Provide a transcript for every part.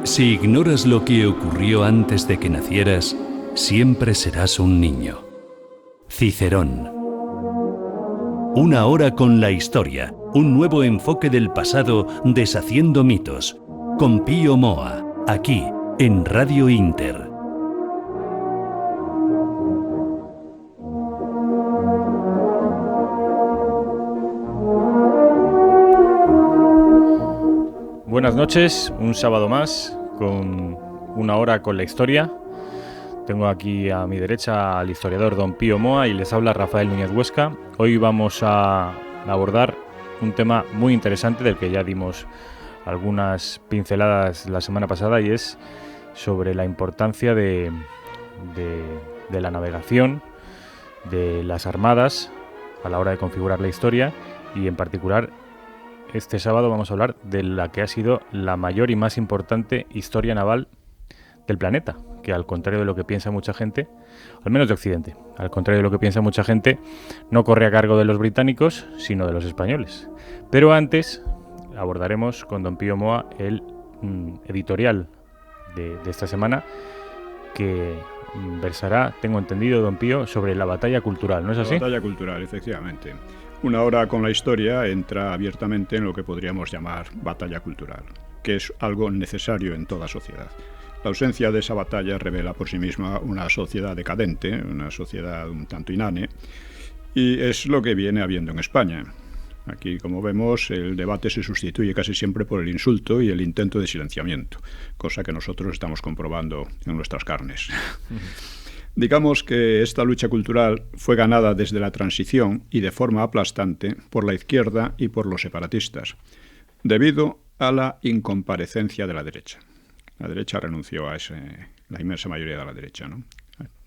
Si ignoras lo que ocurrió antes de que nacieras, siempre serás un niño. Cicerón. Una hora con la historia, un nuevo enfoque del pasado deshaciendo mitos. Con Pío Moa, aquí, en Radio Inter. Buenas noches, un sábado más con una hora con la historia. Tengo aquí a mi derecha al historiador don Pío Moa y les habla Rafael Núñez Huesca. Hoy vamos a abordar un tema muy interesante del que ya dimos algunas pinceladas la semana pasada, y es sobre la importancia de la navegación, de las armadas a la hora de configurar la historia, y en particular este sábado vamos a hablar de la que ha sido la mayor y más importante historia naval del planeta, que al contrario de lo que piensa mucha gente, al menos de Occidente, al contrario de lo que piensa mucha gente, no corre a cargo de los británicos, sino de los españoles. Pero antes abordaremos con don Pío Moa el editorial de esta semana, que versará, tengo entendido, don Pío, sobre la batalla cultural, ¿no es así? La batalla cultural, efectivamente. Una hora con la historia entra abiertamente en lo que podríamos llamar batalla cultural, que es algo necesario en toda sociedad. La ausencia de esa batalla revela por sí misma una sociedad decadente, una sociedad un tanto inane, y es lo que viene habiendo en España. Aquí, como vemos, el debate se sustituye casi siempre por el insulto y el intento de silenciamiento, cosa que nosotros estamos comprobando en nuestras carnes. Digamos que esta lucha cultural fue ganada desde la transición y de forma aplastante por la izquierda y por los separatistas, debido a la incomparecencia de la derecha. La derecha renunció a la inmensa mayoría de la derecha, ¿no?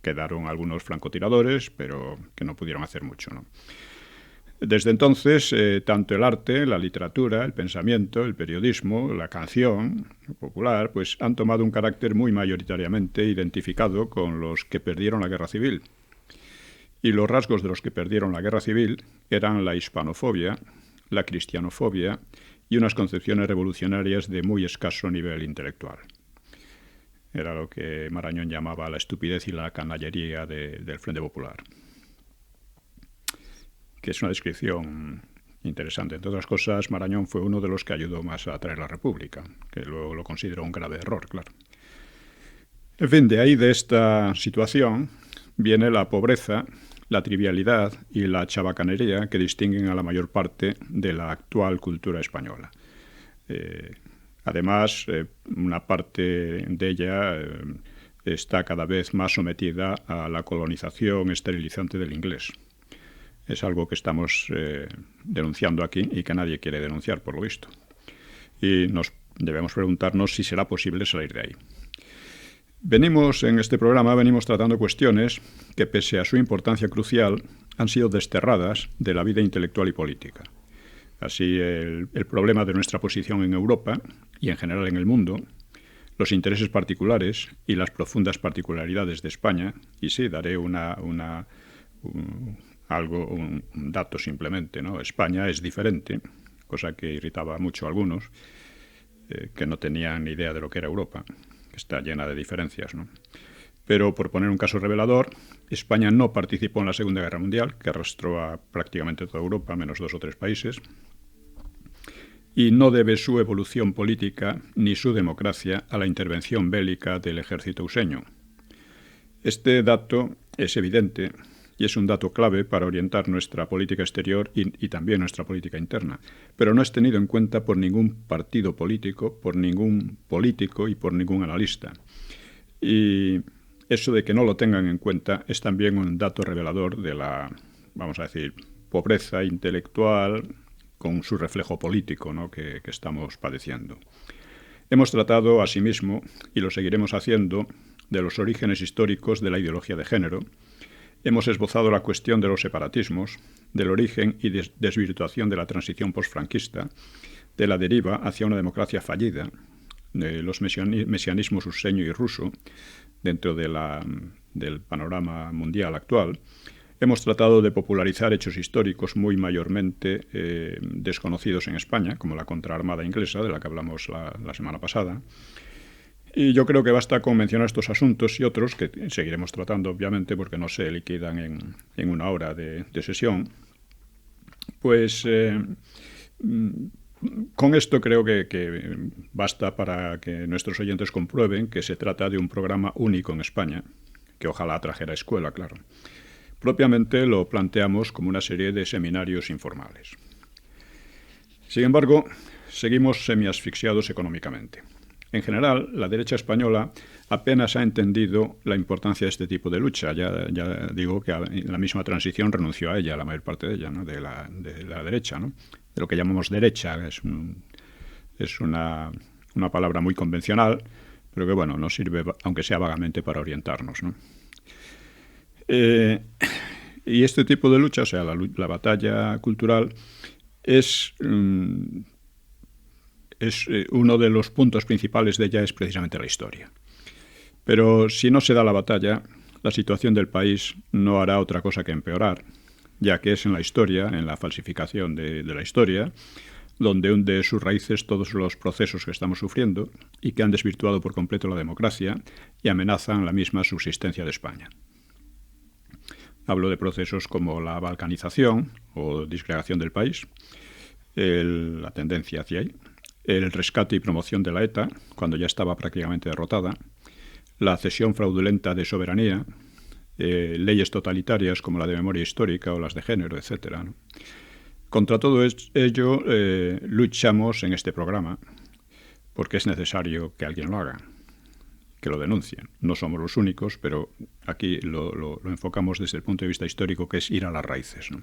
Quedaron algunos francotiradores, pero que no pudieron hacer mucho, ¿no? Desde entonces, tanto el arte, la literatura, el pensamiento, el periodismo, la canción popular, pues han tomado un carácter muy mayoritariamente identificado con los que perdieron la guerra civil. Y los rasgos de los que perdieron la guerra civil eran la hispanofobia, la cristianofobia y unas concepciones revolucionarias de muy escaso nivel intelectual. Era lo que Marañón llamaba la estupidez y la canallería del Frente Popular, que es una descripción interesante. Entre otras cosas, Marañón fue uno de los que ayudó más a traer la República, que luego lo consideró un grave error, claro. En fin, de ahí, de esta situación, viene la pobreza, la trivialidad y la chabacanería que distinguen a la mayor parte de la actual cultura española. Además, una parte de ella está cada vez más sometida a la colonización esterilizante del inglés. Es algo que estamos denunciando aquí y que nadie quiere denunciar, por lo visto. Y debemos preguntarnos si será posible salir de ahí. En este programa venimos tratando cuestiones que, pese a su importancia crucial, han sido desterradas de la vida intelectual y política. Así, el problema de nuestra posición en Europa y en general en el mundo, los intereses particulares y las profundas particularidades de España, y sí, daré un dato simplemente, ¿no? España es diferente, cosa que irritaba mucho a algunos, que no tenían ni idea de lo que era Europa, que está llena de diferencias, ¿no? Pero, por poner un caso revelador, España no participó en la Segunda Guerra Mundial, que arrastró a prácticamente toda Europa, menos 2 o 3 países, y no debe su evolución política ni su democracia a la intervención bélica del ejército useño. Este dato es evidente y es un dato clave para orientar nuestra política exterior y también nuestra política interna, pero no es tenido en cuenta por ningún partido político, por ningún político y por ningún analista. Y eso de que no lo tengan en cuenta es también un dato revelador de la, vamos a decir, pobreza intelectual con su reflejo político, ¿no?, que estamos padeciendo. Hemos tratado, asimismo, y lo seguiremos haciendo, de los orígenes históricos de la ideología de género. Hemos esbozado la cuestión de los separatismos, del origen y desvirtuación de la transición posfranquista, de la deriva hacia una democracia fallida, de los mesianismos useño y ruso dentro del panorama mundial actual. Hemos tratado de popularizar hechos históricos muy mayormente desconocidos en España, como la contraarmada inglesa, de la que hablamos la semana pasada. Y yo creo que basta con mencionar estos asuntos y otros que seguiremos tratando, obviamente, porque no se liquidan en una hora de sesión. Pues con esto creo que basta para que nuestros oyentes comprueben que se trata de un programa único en España, que ojalá trajera escuela, claro. Propiamente lo planteamos como una serie de seminarios informales. Sin embargo, seguimos semiasfixiados económicamente. En general, la derecha española apenas ha entendido la importancia de este tipo de lucha. Ya digo que en la misma transición renunció a ella, la mayor parte de ella, ¿no? de la derecha, ¿no? De lo que llamamos derecha. Es una palabra muy convencional, pero que bueno, nos sirve, aunque sea vagamente, para orientarnos, ¿no? Y este tipo de lucha, o sea, la batalla cultural, es uno de los puntos principales de ella es precisamente la historia. Pero si no se da la batalla, la situación del país no hará otra cosa que empeorar, ya que es en la historia, en la falsificación de la historia, donde hunde sus raíces todos los procesos que estamos sufriendo y que han desvirtuado por completo la democracia y amenazan la misma subsistencia de España. Hablo de procesos como la balcanización o disgregación del país, la tendencia hacia ahí, el rescate y promoción de la ETA, cuando ya estaba prácticamente derrotada, la cesión fraudulenta de soberanía, leyes totalitarias como la de memoria histórica o las de género, etc., ¿no? Contra todo ello luchamos en este programa, porque es necesario que alguien lo haga, que lo denuncien. No somos los únicos, pero aquí lo enfocamos desde el punto de vista histórico, que es ir a las raíces, ¿no?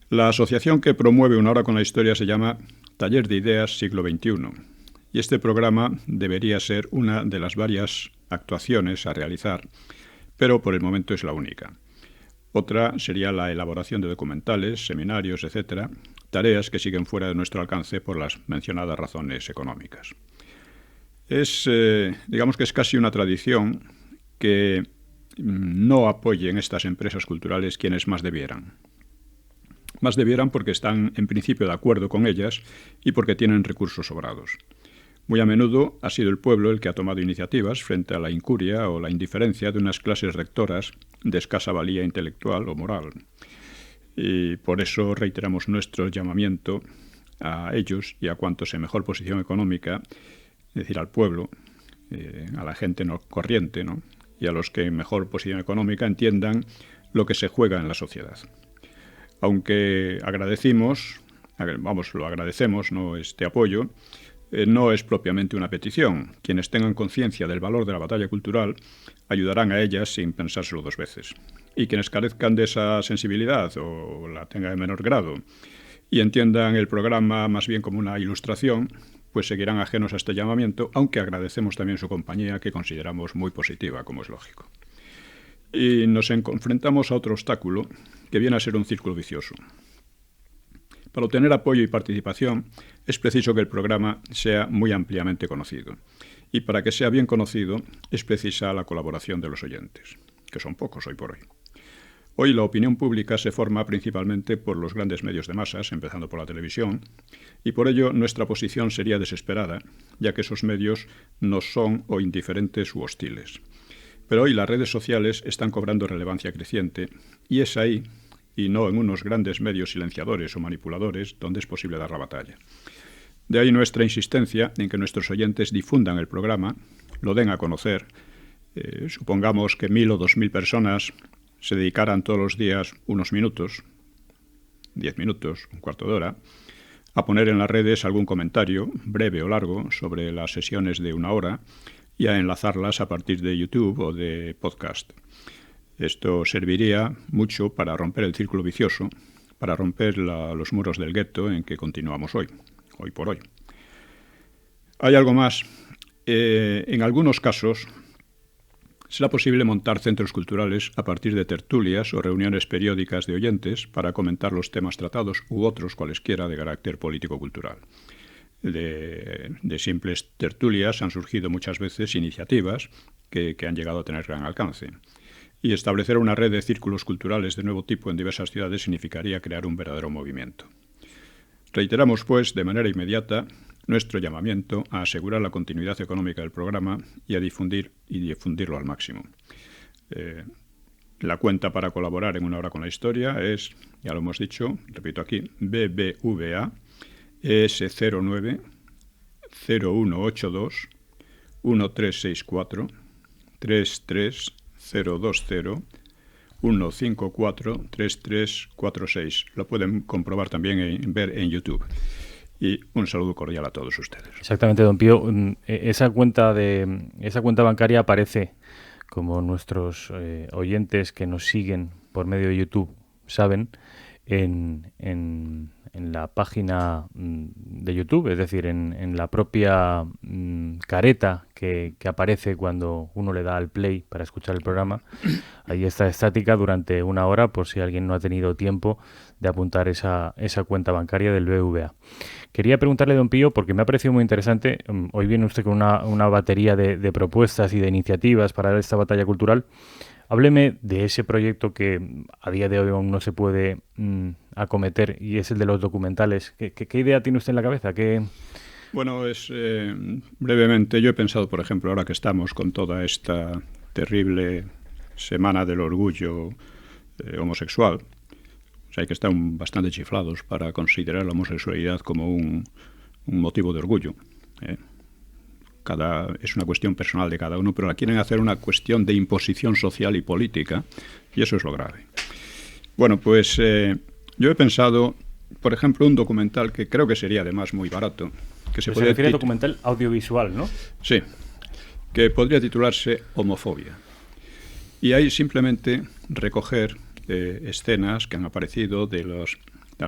La asociación que promueve Una hora con la historia se llama Taller de Ideas Siglo XXI, y este programa debería ser una de las varias actuaciones a realizar, pero por el momento es la única. Otra sería la elaboración de documentales, seminarios, etc., tareas que siguen fuera de nuestro alcance por las mencionadas razones económicas. Digamos que es casi una tradición que no apoyen estas empresas culturales quienes más debieran. Más debieran porque están en principio de acuerdo con ellas y porque tienen recursos sobrados. Muy a menudo ha sido el pueblo el que ha tomado iniciativas frente a la incuria o la indiferencia de unas clases rectoras de escasa valía intelectual o moral. Y por eso reiteramos nuestro llamamiento a ellos y a cuantos en mejor posición económica, es decir, al pueblo, a la gente no corriente, ¿no? Y a los que en mejor posición económica entiendan lo que se juega en la sociedad. Aunque lo agradecemos, ¿no? Este apoyo, no es propiamente una petición. Quienes tengan conciencia del valor de la batalla cultural ayudarán a ellas sin pensárselo dos veces. Y quienes carezcan de esa sensibilidad o la tengan en menor grado y entiendan el programa más bien como una ilustración, pues seguirán ajenos a este llamamiento, aunque agradecemos también su compañía, que consideramos muy positiva, como es lógico. Y nos enfrentamos a otro obstáculo, que viene a ser un círculo vicioso. Para obtener apoyo y participación es preciso que el programa sea muy ampliamente conocido. Y para que sea bien conocido es precisa la colaboración de los oyentes, que son pocos hoy por hoy. Hoy la opinión pública se forma principalmente por los grandes medios de masas, empezando por la televisión, y por ello nuestra posición sería desesperada, ya que esos medios no son o indiferentes u hostiles. Pero hoy las redes sociales están cobrando relevancia creciente, y es ahí, y no en unos grandes medios silenciadores o manipuladores, donde es posible dar la batalla. De ahí nuestra insistencia en que nuestros oyentes difundan el programa, lo den a conocer. Supongamos que 1.000 o 2.000 personas se dedicaran todos los días unos minutos, 10 minutos, un cuarto de hora, a poner en las redes algún comentario, breve o largo, sobre las sesiones de una hora y a enlazarlas a partir de YouTube o de podcast. Esto serviría mucho para romper el círculo vicioso, para romper los muros del gueto en que continuamos hoy por hoy. Hay algo más. En algunos casos será posible montar centros culturales a partir de tertulias o reuniones periódicas de oyentes para comentar los temas tratados u otros cualesquiera de carácter político-cultural. De simples tertulias han surgido muchas veces iniciativas que han llegado a tener gran alcance. Y establecer una red de círculos culturales de nuevo tipo en diversas ciudades significaría crear un verdadero movimiento. Reiteramos, pues, de manera inmediata nuestro llamamiento a asegurar la continuidad económica del programa y a difundirlo al máximo. La cuenta para colaborar en Una Hora con la Historia es, ya lo hemos dicho, repito aquí, BBVA ES09 0182 1364 33020 154 3346. Lo pueden comprobar también ver en YouTube. Y un saludo cordial a todos ustedes. Exactamente, don Pío. Esa cuenta bancaria aparece, como nuestros oyentes que nos siguen por medio de YouTube saben, en la página de YouTube, es decir, en la propia careta que aparece cuando uno le da al play para escuchar el programa. Ahí está estática durante 1 hora, por si alguien no ha tenido tiempo de apuntar esa cuenta bancaria del BBVA. Quería preguntarle, don Pío, porque me ha parecido muy interesante, hoy viene usted con una batería de propuestas y de iniciativas para esta batalla cultural. Hábleme de ese proyecto que a día de hoy aún no se puede acometer, y es el de los documentales. ¿Qué idea tiene usted en la cabeza? Bueno, brevemente, yo he pensado, por ejemplo, ahora que estamos con toda esta terrible semana del orgullo homosexual, o sea, hay que estar bastante chiflados para considerar la homosexualidad como un motivo de orgullo. Es una cuestión personal de cada uno, pero la quieren hacer una cuestión de imposición social y política, y eso es lo grave. Bueno, pues yo he pensado, por ejemplo, un documental que creo que sería además muy barato. Se refiere a documental audiovisual, ¿no? Sí, que podría titularse Homofobia. Y ahí simplemente recoger escenas que han aparecido de las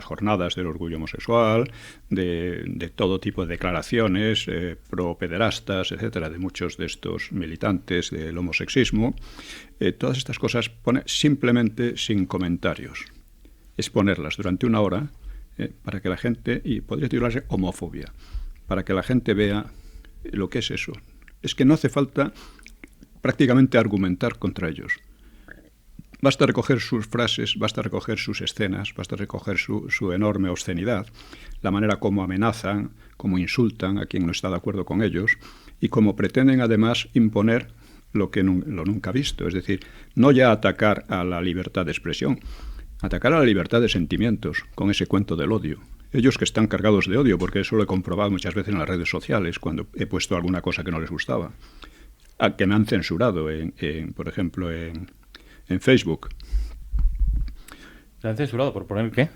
jornadas del orgullo homosexual, de todo tipo de declaraciones pro-pederastas, etcétera, de muchos de estos militantes del homosexismo. Todas estas cosas simplemente sin comentarios. Exponerlas durante 1 hora para que la gente, y podría titularse Homofobia, para que la gente vea lo que es eso. Es que no hace falta prácticamente argumentar contra ellos. Basta recoger sus frases, basta recoger sus escenas, basta recoger su enorme obscenidad, la manera como amenazan, como insultan a quien no está de acuerdo con ellos y como pretenden además imponer lo nunca visto, es decir, no ya atacar a la libertad de expresión, atacar a la libertad de sentimientos con ese cuento del odio. Ellos que están cargados de odio, porque eso lo he comprobado muchas veces en las redes sociales cuando he puesto alguna cosa que no les gustaba, a que me han censurado, por ejemplo, en Facebook. ¿Le han censurado por poner qué?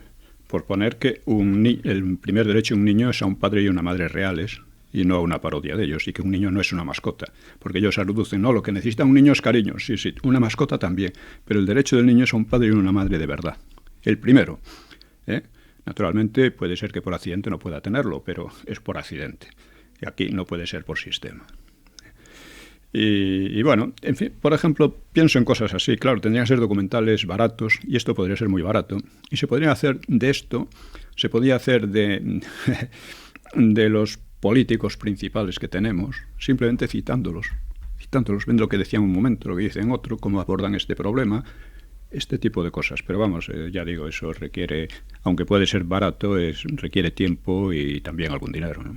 Por poner que el primer derecho de un niño es a un padre y una madre reales y no a una parodia de ellos, y que un niño no es una mascota, porque ellos reducen, no, lo que necesita un niño es cariño, sí, una mascota también, pero el derecho del niño es a un padre y una madre de verdad, el primero. Naturalmente puede ser que por accidente no pueda tenerlo, pero es por accidente, y aquí no puede ser por sistema. Y bueno, en fin, por ejemplo, pienso en cosas así. Claro, tendrían que ser documentales baratos, y esto podría ser muy barato. Y se podría hacer de esto, se podría hacer de los políticos principales que tenemos, simplemente citándolos, viendo lo que decían un momento, lo que dicen otro, cómo abordan este problema, este tipo de cosas. Pero vamos, ya digo, eso requiere, aunque puede ser barato, requiere tiempo y también algún dinero, ¿no?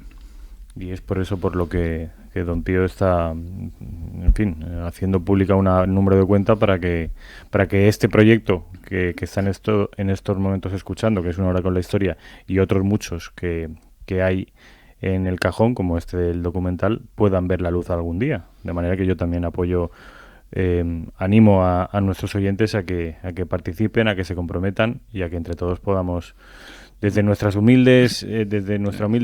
Y es por eso por lo que don Pío está, en fin, haciendo pública un número de cuenta para que este proyecto que está en estos momentos escuchando, que es Una Hora con la Historia, y otros muchos que hay en el cajón, como este del documental, puedan ver la luz algún día. De manera que yo también animo a nuestros oyentes a que participen, a que se comprometan y a que entre todos podamos, desde nuestra humilde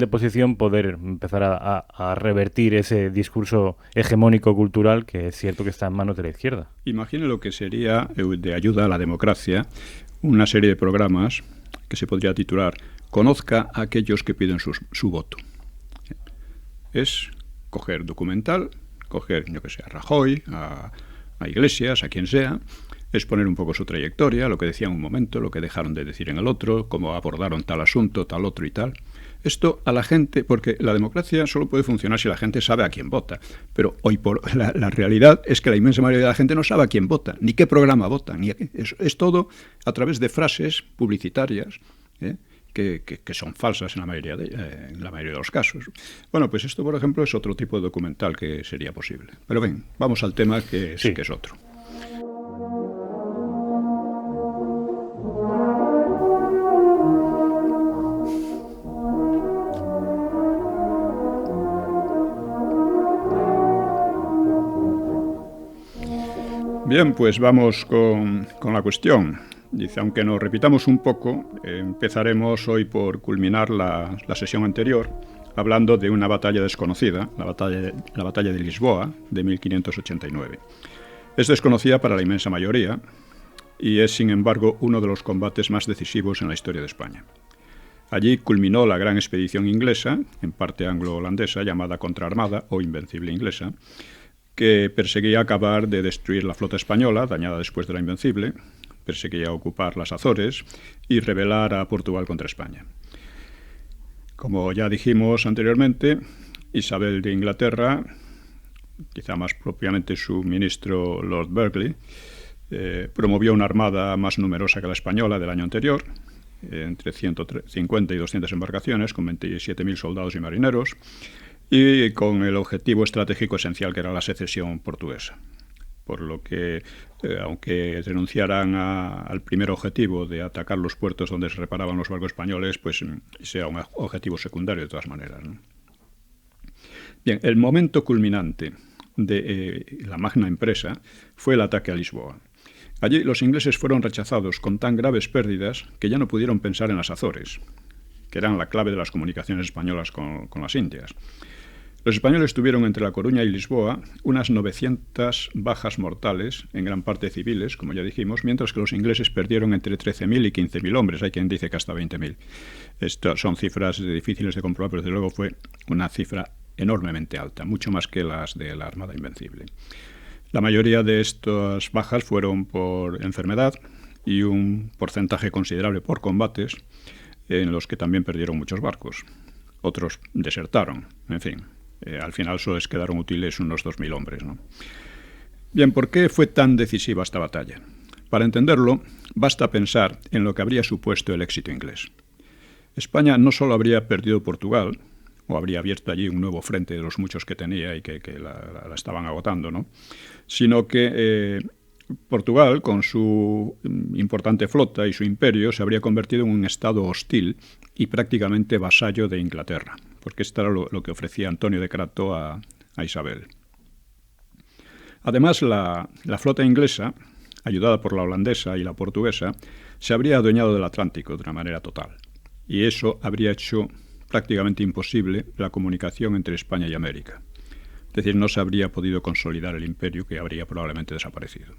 posición, poder empezar a revertir ese discurso hegemónico cultural que es cierto que está en manos de la izquierda. Imagine lo que sería de ayuda a la democracia una serie de programas que se podría titular Conozca a aquellos que piden su voto. Es coger documental, coger, yo que sé, a Rajoy, a Iglesias, a quien sea, exponer un poco su trayectoria, lo que decían un momento, lo que dejaron de decir en el otro, cómo abordaron tal asunto, tal otro y tal. Esto a la gente, porque la democracia solo puede funcionar si la gente sabe a quién vota, pero hoy la realidad es que la inmensa mayoría de la gente no sabe a quién vota, ni qué programa vota, es todo a través de frases publicitarias, que son falsas en la mayoría de los casos. Bueno, pues esto, por ejemplo, es otro tipo de documental que sería posible. Pero ven, vamos al tema que sí que es otro. Bien, pues vamos con la cuestión. Dice, aunque nos repitamos un poco, empezaremos hoy por culminar la sesión anterior hablando de una batalla desconocida, la batalla de Lisboa de 1589. Es desconocida para la inmensa mayoría y es, sin embargo, uno de los combates más decisivos en la historia de España. Allí culminó la gran expedición inglesa, en parte anglo-holandesa, llamada Contraarmada o Invencible Inglesa, que perseguía acabar de destruir la flota española, dañada después de la Invencible, perseguía ocupar las Azores y rebelar a Portugal contra España. Como ya dijimos anteriormente, Isabel de Inglaterra, quizá más propiamente su ministro Lord Berkeley, promovió una armada más numerosa que la española del año anterior, entre 150 y 200 embarcaciones, con 27.000 soldados y marineros, y con el objetivo estratégico esencial que era la secesión portuguesa. Por lo que, aunque renunciaran al primer objetivo de atacar los puertos donde se reparaban los barcos españoles, pues sea un objetivo secundario de todas maneras, ¿no? Bien, el momento culminante de la magna empresa fue el ataque a Lisboa. Allí los ingleses fueron rechazados con tan graves pérdidas que ya no pudieron pensar en las Azores, que eran la clave de las comunicaciones españolas con las Indias. Los españoles tuvieron entre La Coruña y Lisboa unas 900 bajas mortales, en gran parte civiles, como ya dijimos, mientras que los ingleses perdieron entre 13.000 y 15.000 hombres. Hay quien dice que hasta 20.000. Estas son cifras difíciles de comprobar, pero desde luego fue una cifra enormemente alta, mucho más que las de la Armada Invencible. La mayoría de estas bajas fueron por enfermedad y un porcentaje considerable por combates, en los que también perdieron muchos barcos. Otros desertaron, en fin. Al final solo les quedaron útiles unos 2.000 hombres, ¿no? Bien, ¿por qué fue tan decisiva esta batalla? Para entenderlo, basta pensar en lo que habría supuesto el éxito inglés. España no solo habría perdido Portugal, o habría abierto allí un nuevo frente de los muchos que tenía y que la estaban agotando, ¿no? Sino que Portugal, con su importante flota y su imperio, se habría convertido en un estado hostil y prácticamente vasallo de Inglaterra, porque esto era lo que ofrecía Antonio de Crato a Isabel. Además, la flota inglesa, ayudada por la holandesa y la portuguesa, se habría adueñado del Atlántico de una manera total, y eso habría hecho prácticamente imposible la comunicación entre España y América. Es decir, no se habría podido consolidar el imperio, que habría probablemente desaparecido.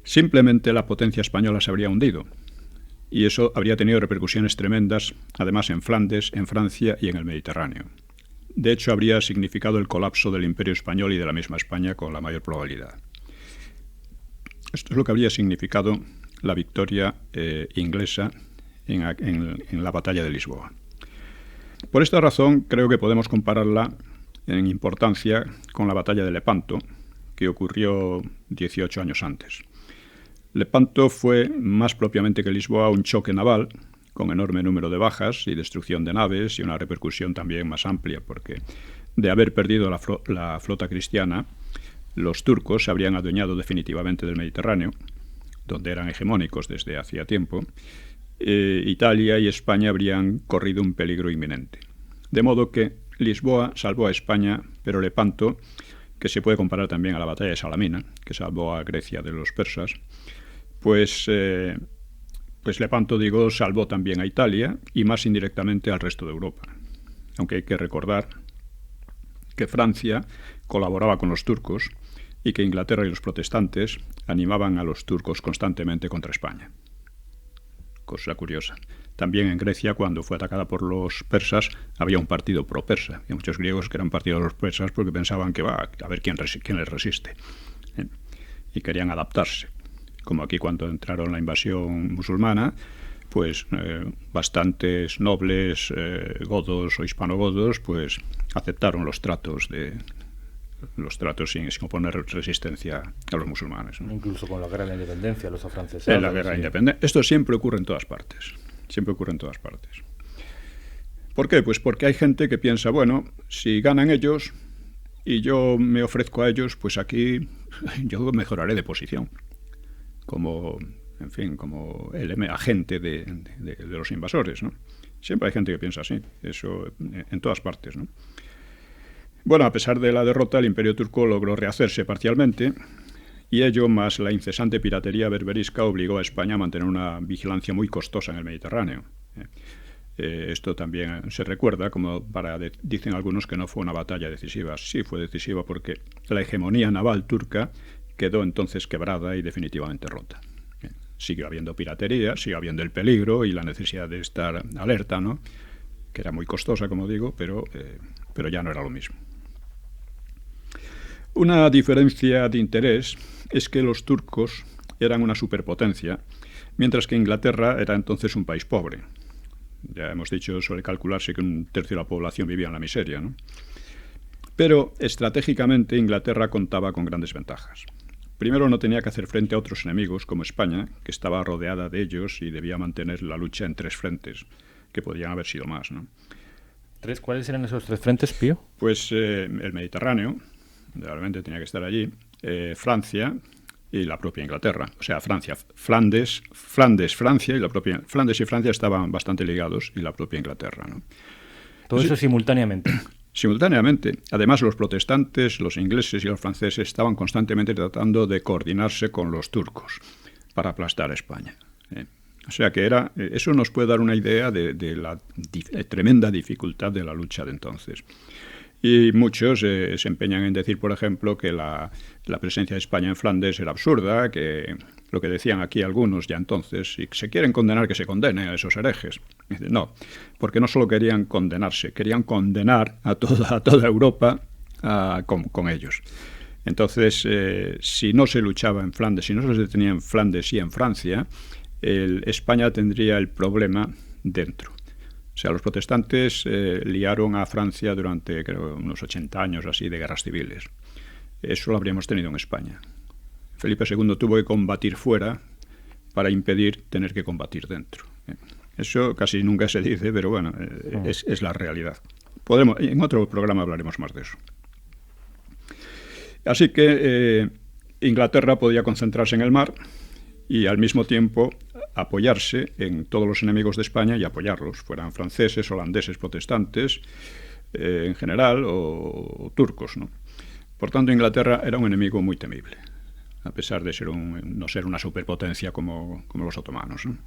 Simplemente la potencia española se habría hundido, y eso habría tenido repercusiones tremendas, además en Flandes, en Francia y en el Mediterráneo. De hecho, habría significado el colapso del Imperio Español y de la misma España con la mayor probabilidad. Esto es lo que habría significado la victoria inglesa en la batalla de Lisboa. Por esta razón, creo que podemos compararla en importancia con la batalla de Lepanto, que ocurrió 18 años antes. Lepanto fue, más propiamente que Lisboa, un choque naval con enorme número de bajas y destrucción de naves y una repercusión también más amplia, porque de haber perdido la flota cristiana, los turcos se habrían adueñado definitivamente del Mediterráneo, donde eran hegemónicos desde hacía tiempo. Italia y España habrían corrido un peligro inminente. De modo que Lisboa salvó a España, pero Lepanto, que se puede comparar también a la batalla de Salamina, que salvó a Grecia de los persas, pues Lepanto, salvó también a Italia y más indirectamente al resto de Europa. Aunque hay que recordar que Francia colaboraba con los turcos y que Inglaterra y los protestantes animaban a los turcos constantemente contra España. Cosa curiosa. También en Grecia, cuando fue atacada por los persas, había un partido pro-persa. Había muchos griegos que eran partido de los persas porque pensaban que a ver quién les resiste. Y querían adaptarse. Como aquí cuando entraron la invasión musulmana, pues bastantes nobles godos o hispanogodos pues aceptaron los tratos sin oponer resistencia a los musulmanes, ¿no? Incluso con la guerra de la independencia, los afrancesados. En la guerra de independencia. Esto siempre ocurre en todas partes. Siempre ocurre en todas partes. ¿Por qué? Pues porque hay gente que piensa, bueno, si ganan ellos y yo me ofrezco a ellos, pues aquí yo mejoraré de posición. Como, en fin, como el agente de los invasores, ¿no? Siempre hay gente que piensa así, eso en todas partes, ¿no? Bueno, a pesar de la derrota, el Imperio turco logró rehacerse parcialmente y ello, más la incesante piratería berberisca, obligó a España a mantener una vigilancia muy costosa en el Mediterráneo. Esto también se recuerda, dicen algunos que no fue una batalla decisiva. Sí fue decisiva porque la hegemonía naval turca quedó entonces quebrada y definitivamente rota. Siguió habiendo piratería, sigue habiendo el peligro y la necesidad de estar alerta, ¿no? Que era muy costosa, como digo, pero ya no era lo mismo. Una diferencia de interés es que los turcos eran una superpotencia, mientras que Inglaterra era entonces un país pobre. Ya hemos dicho, suele calcularse que 1/3 de la población vivía en la miseria, ¿no? Pero estratégicamente Inglaterra contaba con grandes ventajas. Primero, no tenía que hacer frente a otros enemigos como España, que estaba rodeada de ellos y debía mantener la lucha en 3 frentes, que podrían haber sido más, ¿no? ¿Cuáles eran esos 3 frentes, Pío? Pues el Mediterráneo, realmente tenía que estar allí, Francia y la propia Inglaterra. O sea, Flandes, Francia y la propia... Flandes y Francia estaban bastante ligados y la propia Inglaterra, ¿no? Todo eso simultáneamente. Simultáneamente. Además, los protestantes, los ingleses y los franceses estaban constantemente tratando de coordinarse con los turcos para aplastar a España. O sea que eso nos puede dar una idea de la tremenda dificultad de la lucha de entonces. Y muchos se empeñan en decir, por ejemplo, que la presencia de España en Flandes era absurda, que lo que decían aquí algunos ya entonces, si se quieren condenar, que se condene a esos herejes. No, porque no solo querían condenarse, querían condenar a toda Europa con ellos. Entonces, si no se luchaba en Flandes, si no se detenía en Flandes y en Francia, España tendría el problema dentro. O sea, los protestantes liaron a Francia durante, creo, unos 80 años así de guerras civiles. Eso lo habríamos tenido en España. Felipe II tuvo que combatir fuera para impedir tener que combatir dentro. Eso casi nunca se dice, pero bueno, es la realidad. En otro programa hablaremos más de eso. Así que Inglaterra podía concentrarse en el mar y al mismo tiempo apoyarse en todos los enemigos de España y apoyarlos, fueran franceses, holandeses, protestantes, en general, o turcos, ¿no? Por tanto, Inglaterra era un enemigo muy temible, a pesar de no ser una superpotencia como los otomanos, ¿no?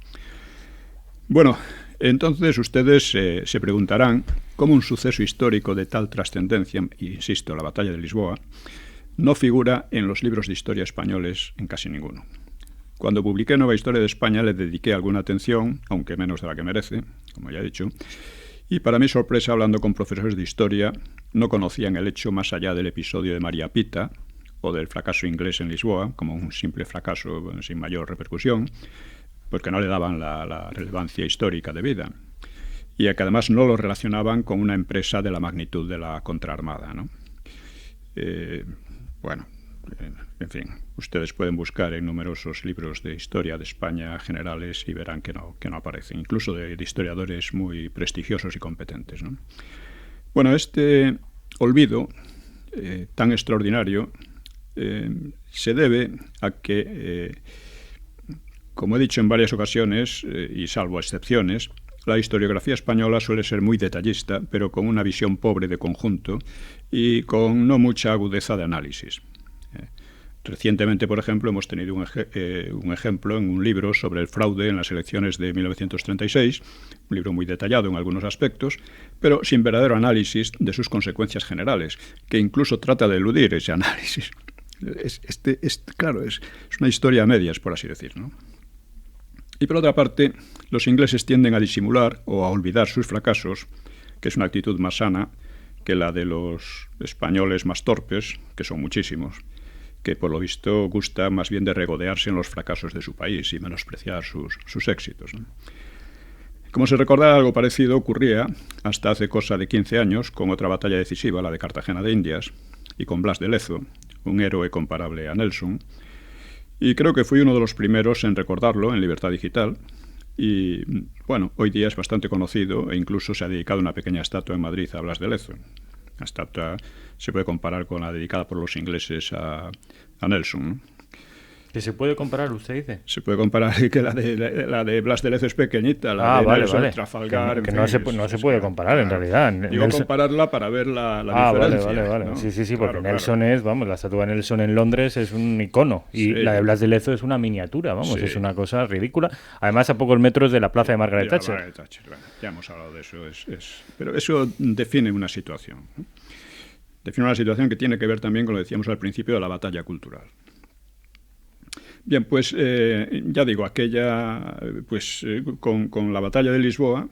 Bueno, entonces ustedes se preguntarán cómo un suceso histórico de tal trascendencia, insisto, la batalla de Lisboa, no figura en los libros de historia españoles en casi ninguno. Cuando publiqué Nueva Historia de España le dediqué alguna atención, aunque menos de la que merece, como ya he dicho, y para mi sorpresa, hablando con profesores de historia, no conocían el hecho más allá del episodio de María Pita o del fracaso inglés en Lisboa, como un simple fracaso sin mayor repercusión, porque no le daban la relevancia histórica debida, y que además no lo relacionaban con una empresa de la magnitud de la contraarmada, ¿no? En fin, ustedes pueden buscar en numerosos libros de historia de España generales y verán que no aparecen, incluso de historiadores muy prestigiosos y competentes, ¿no? Bueno, este olvido tan extraordinario se debe a que, como he dicho en varias ocasiones, y salvo excepciones, la historiografía española suele ser muy detallista, pero con una visión pobre de conjunto y con no mucha agudeza de análisis. Recientemente, por ejemplo, hemos tenido un ejemplo en un libro sobre el fraude en las elecciones de 1936, un libro muy detallado en algunos aspectos, pero sin verdadero análisis de sus consecuencias generales, que incluso trata de eludir ese análisis. Claro, es una historia a medias, por así decir, ¿no? Y por otra parte, los ingleses tienden a disimular o a olvidar sus fracasos, que es una actitud más sana que la de los españoles más torpes, que son muchísimos, que por lo visto gusta más bien de regodearse en los fracasos de su país y menospreciar sus éxitos, ¿no? Como se recordará, algo parecido ocurría hasta hace cosa de 15 años con otra batalla decisiva, la de Cartagena de Indias, y con Blas de Lezo, un héroe comparable a Nelson, y creo que fui uno de los primeros en recordarlo en Libertad Digital, Y bueno, hoy día es bastante conocido e incluso se ha dedicado una pequeña estatua en Madrid a Blas de Lezo. La estatua se puede comparar con la dedicada por los ingleses a Nelson, ¿no? ¿Que se puede comparar, usted dice? Se puede comparar que la de Blas de Lezo es pequeñita, la de vale, Nelson, vale. Trafalgar... Que no se puede comparar, en realidad. Digo compararla para ver la diferencia. Vale. ¿no? Sí, porque Nelson es, vamos, la estatua de Nelson en Londres es un icono y la de Blas de Lezo es una miniatura, vamos, es una cosa ridícula. Además, a pocos metros de la plaza de Margaret Thatcher. Bueno, ya hemos hablado de eso, pero eso define una situación, ¿no? Define una situación que tiene que ver también con lo que decíamos al principio de la batalla cultural. Bien, pues ya digo, aquella, pues con la batalla de Lisboa,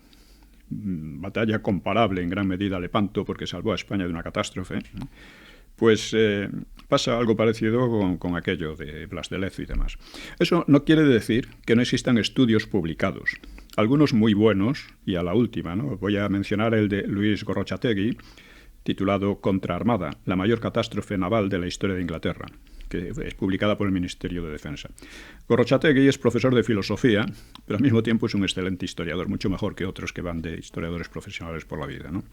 batalla comparable en gran medida a Lepanto, porque salvó a España de una catástrofe, ¿no? Pues pasa algo parecido con aquello de Blas de Lezo y demás. Eso no quiere decir que no existan estudios publicados, algunos muy buenos, y a la última, ¿no? Voy a mencionar el de Luis Gorrochategui, titulado Contraarmada, la mayor catástrofe naval de la historia de Inglaterra, que es publicada por el Ministerio de Defensa. Gorrochategui es profesor de filosofía, pero al mismo tiempo es un excelente historiador, mucho mejor que otros que van de historiadores profesionales por la vida, ¿no?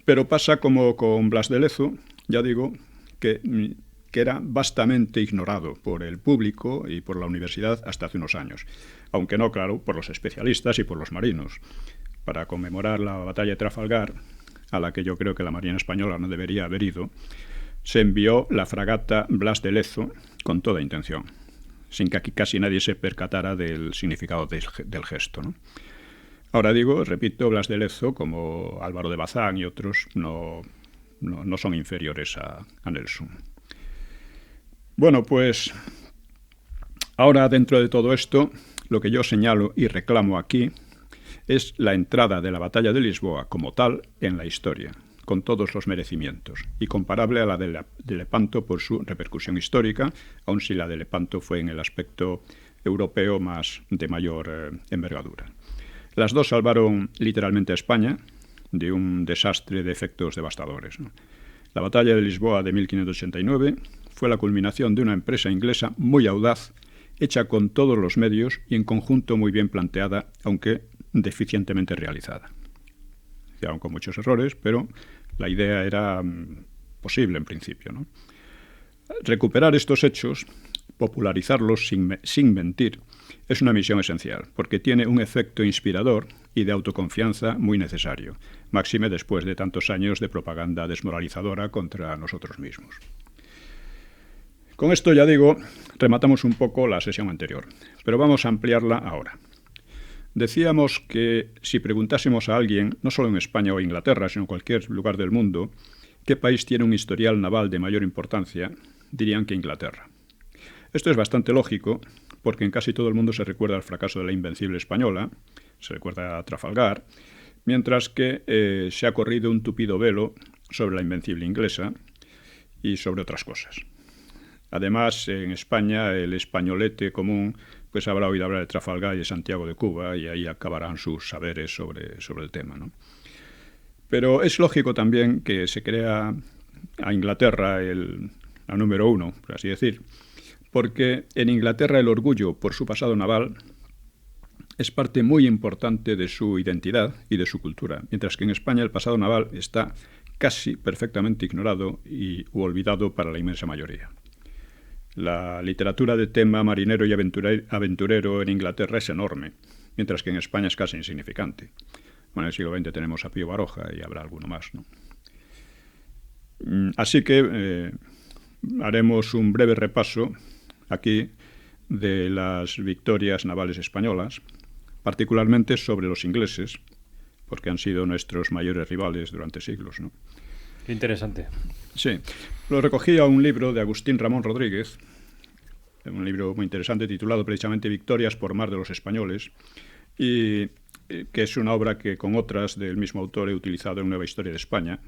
Pero pasa como con Blas de Lezo, ya digo, que era vastamente ignorado por el público y por la universidad hasta hace unos años, aunque no, claro, por los especialistas y por los marinos. Para conmemorar la batalla de Trafalgar, a la que yo creo que la Marina Española no debería haber ido, se envió la fragata Blas de Lezo con toda intención, sin que aquí casi nadie se percatara del significado del gesto, ¿no? Ahora digo, repito, Blas de Lezo, como Álvaro de Bazán y otros, no son inferiores a Nelson. Bueno, pues ahora dentro de todo esto, lo que yo señalo y reclamo aquí es la entrada de la batalla de Lisboa como tal en la historia, con todos los merecimientos, y comparable a la de Lepanto por su repercusión histórica, aun si la de Lepanto fue en el aspecto europeo de mayor envergadura. Las dos salvaron literalmente a España de un desastre de efectos devastadores, ¿no? La batalla de Lisboa de 1589 fue la culminación de una empresa inglesa muy audaz, hecha con todos los medios y en conjunto muy bien planteada, aunque deficientemente realizada. Aún con muchos errores, pero la idea era posible en principio, ¿no? Recuperar estos hechos, popularizarlos sin mentir, es una misión esencial, porque tiene un efecto inspirador y de autoconfianza muy necesario, máxime después de tantos años de propaganda desmoralizadora contra nosotros mismos. Con esto, ya digo, rematamos un poco la sesión anterior, pero vamos a ampliarla ahora. Decíamos que si preguntásemos a alguien, no solo en España o Inglaterra, sino en cualquier lugar del mundo, qué país tiene un historial naval de mayor importancia, dirían que Inglaterra. Esto es bastante lógico, porque en casi todo el mundo se recuerda el fracaso de la Invencible española, se recuerda a Trafalgar, mientras que se ha corrido un tupido velo sobre la Invencible inglesa y sobre otras cosas. Además, en España, el españolete común pues habrá oído hablar de Trafalgar y de Santiago de Cuba, y ahí acabarán sus saberes sobre el tema, ¿no? Pero es lógico también que se crea a Inglaterra la número uno, por así decir, porque en Inglaterra el orgullo por su pasado naval es parte muy importante de su identidad y de su cultura, mientras que en España el pasado naval está casi perfectamente ignorado u olvidado para la inmensa mayoría. La literatura de tema marinero y aventurero en Inglaterra es enorme, mientras que en España es casi insignificante. Bueno, en el siglo XX tenemos a Pío Baroja y habrá alguno más, ¿no? Así que haremos un breve repaso aquí de las victorias navales españolas, particularmente sobre los ingleses, porque han sido nuestros mayores rivales durante siglos, ¿no? Qué interesante. Sí, lo recogí a un libro de Agustín Ramón Rodríguez, un libro muy interesante titulado precisamente Victorias por mar de los españoles, y que es una obra que con otras del mismo autor he utilizado en Nueva Historia de España,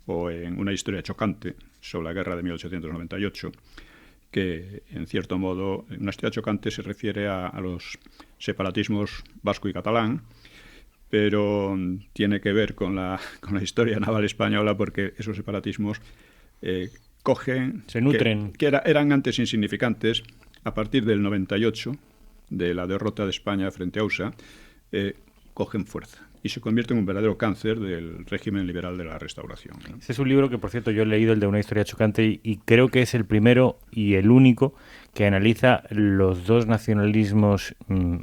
o en Una historia chocante sobre la guerra de 1898, que en cierto modo, Una historia chocante se refiere a los separatismos vasco y catalán, pero tiene que ver con la historia naval española, porque esos separatismos se nutren. que eran antes insignificantes. A partir del 98, de la derrota de España frente a USA, cogen fuerza y se convierte en un verdadero cáncer del régimen liberal de la Restauración, ¿no? Ese es un libro que, por cierto, yo he leído, el de Una historia chocante, y creo que es el primero y el único que analiza los dos nacionalismos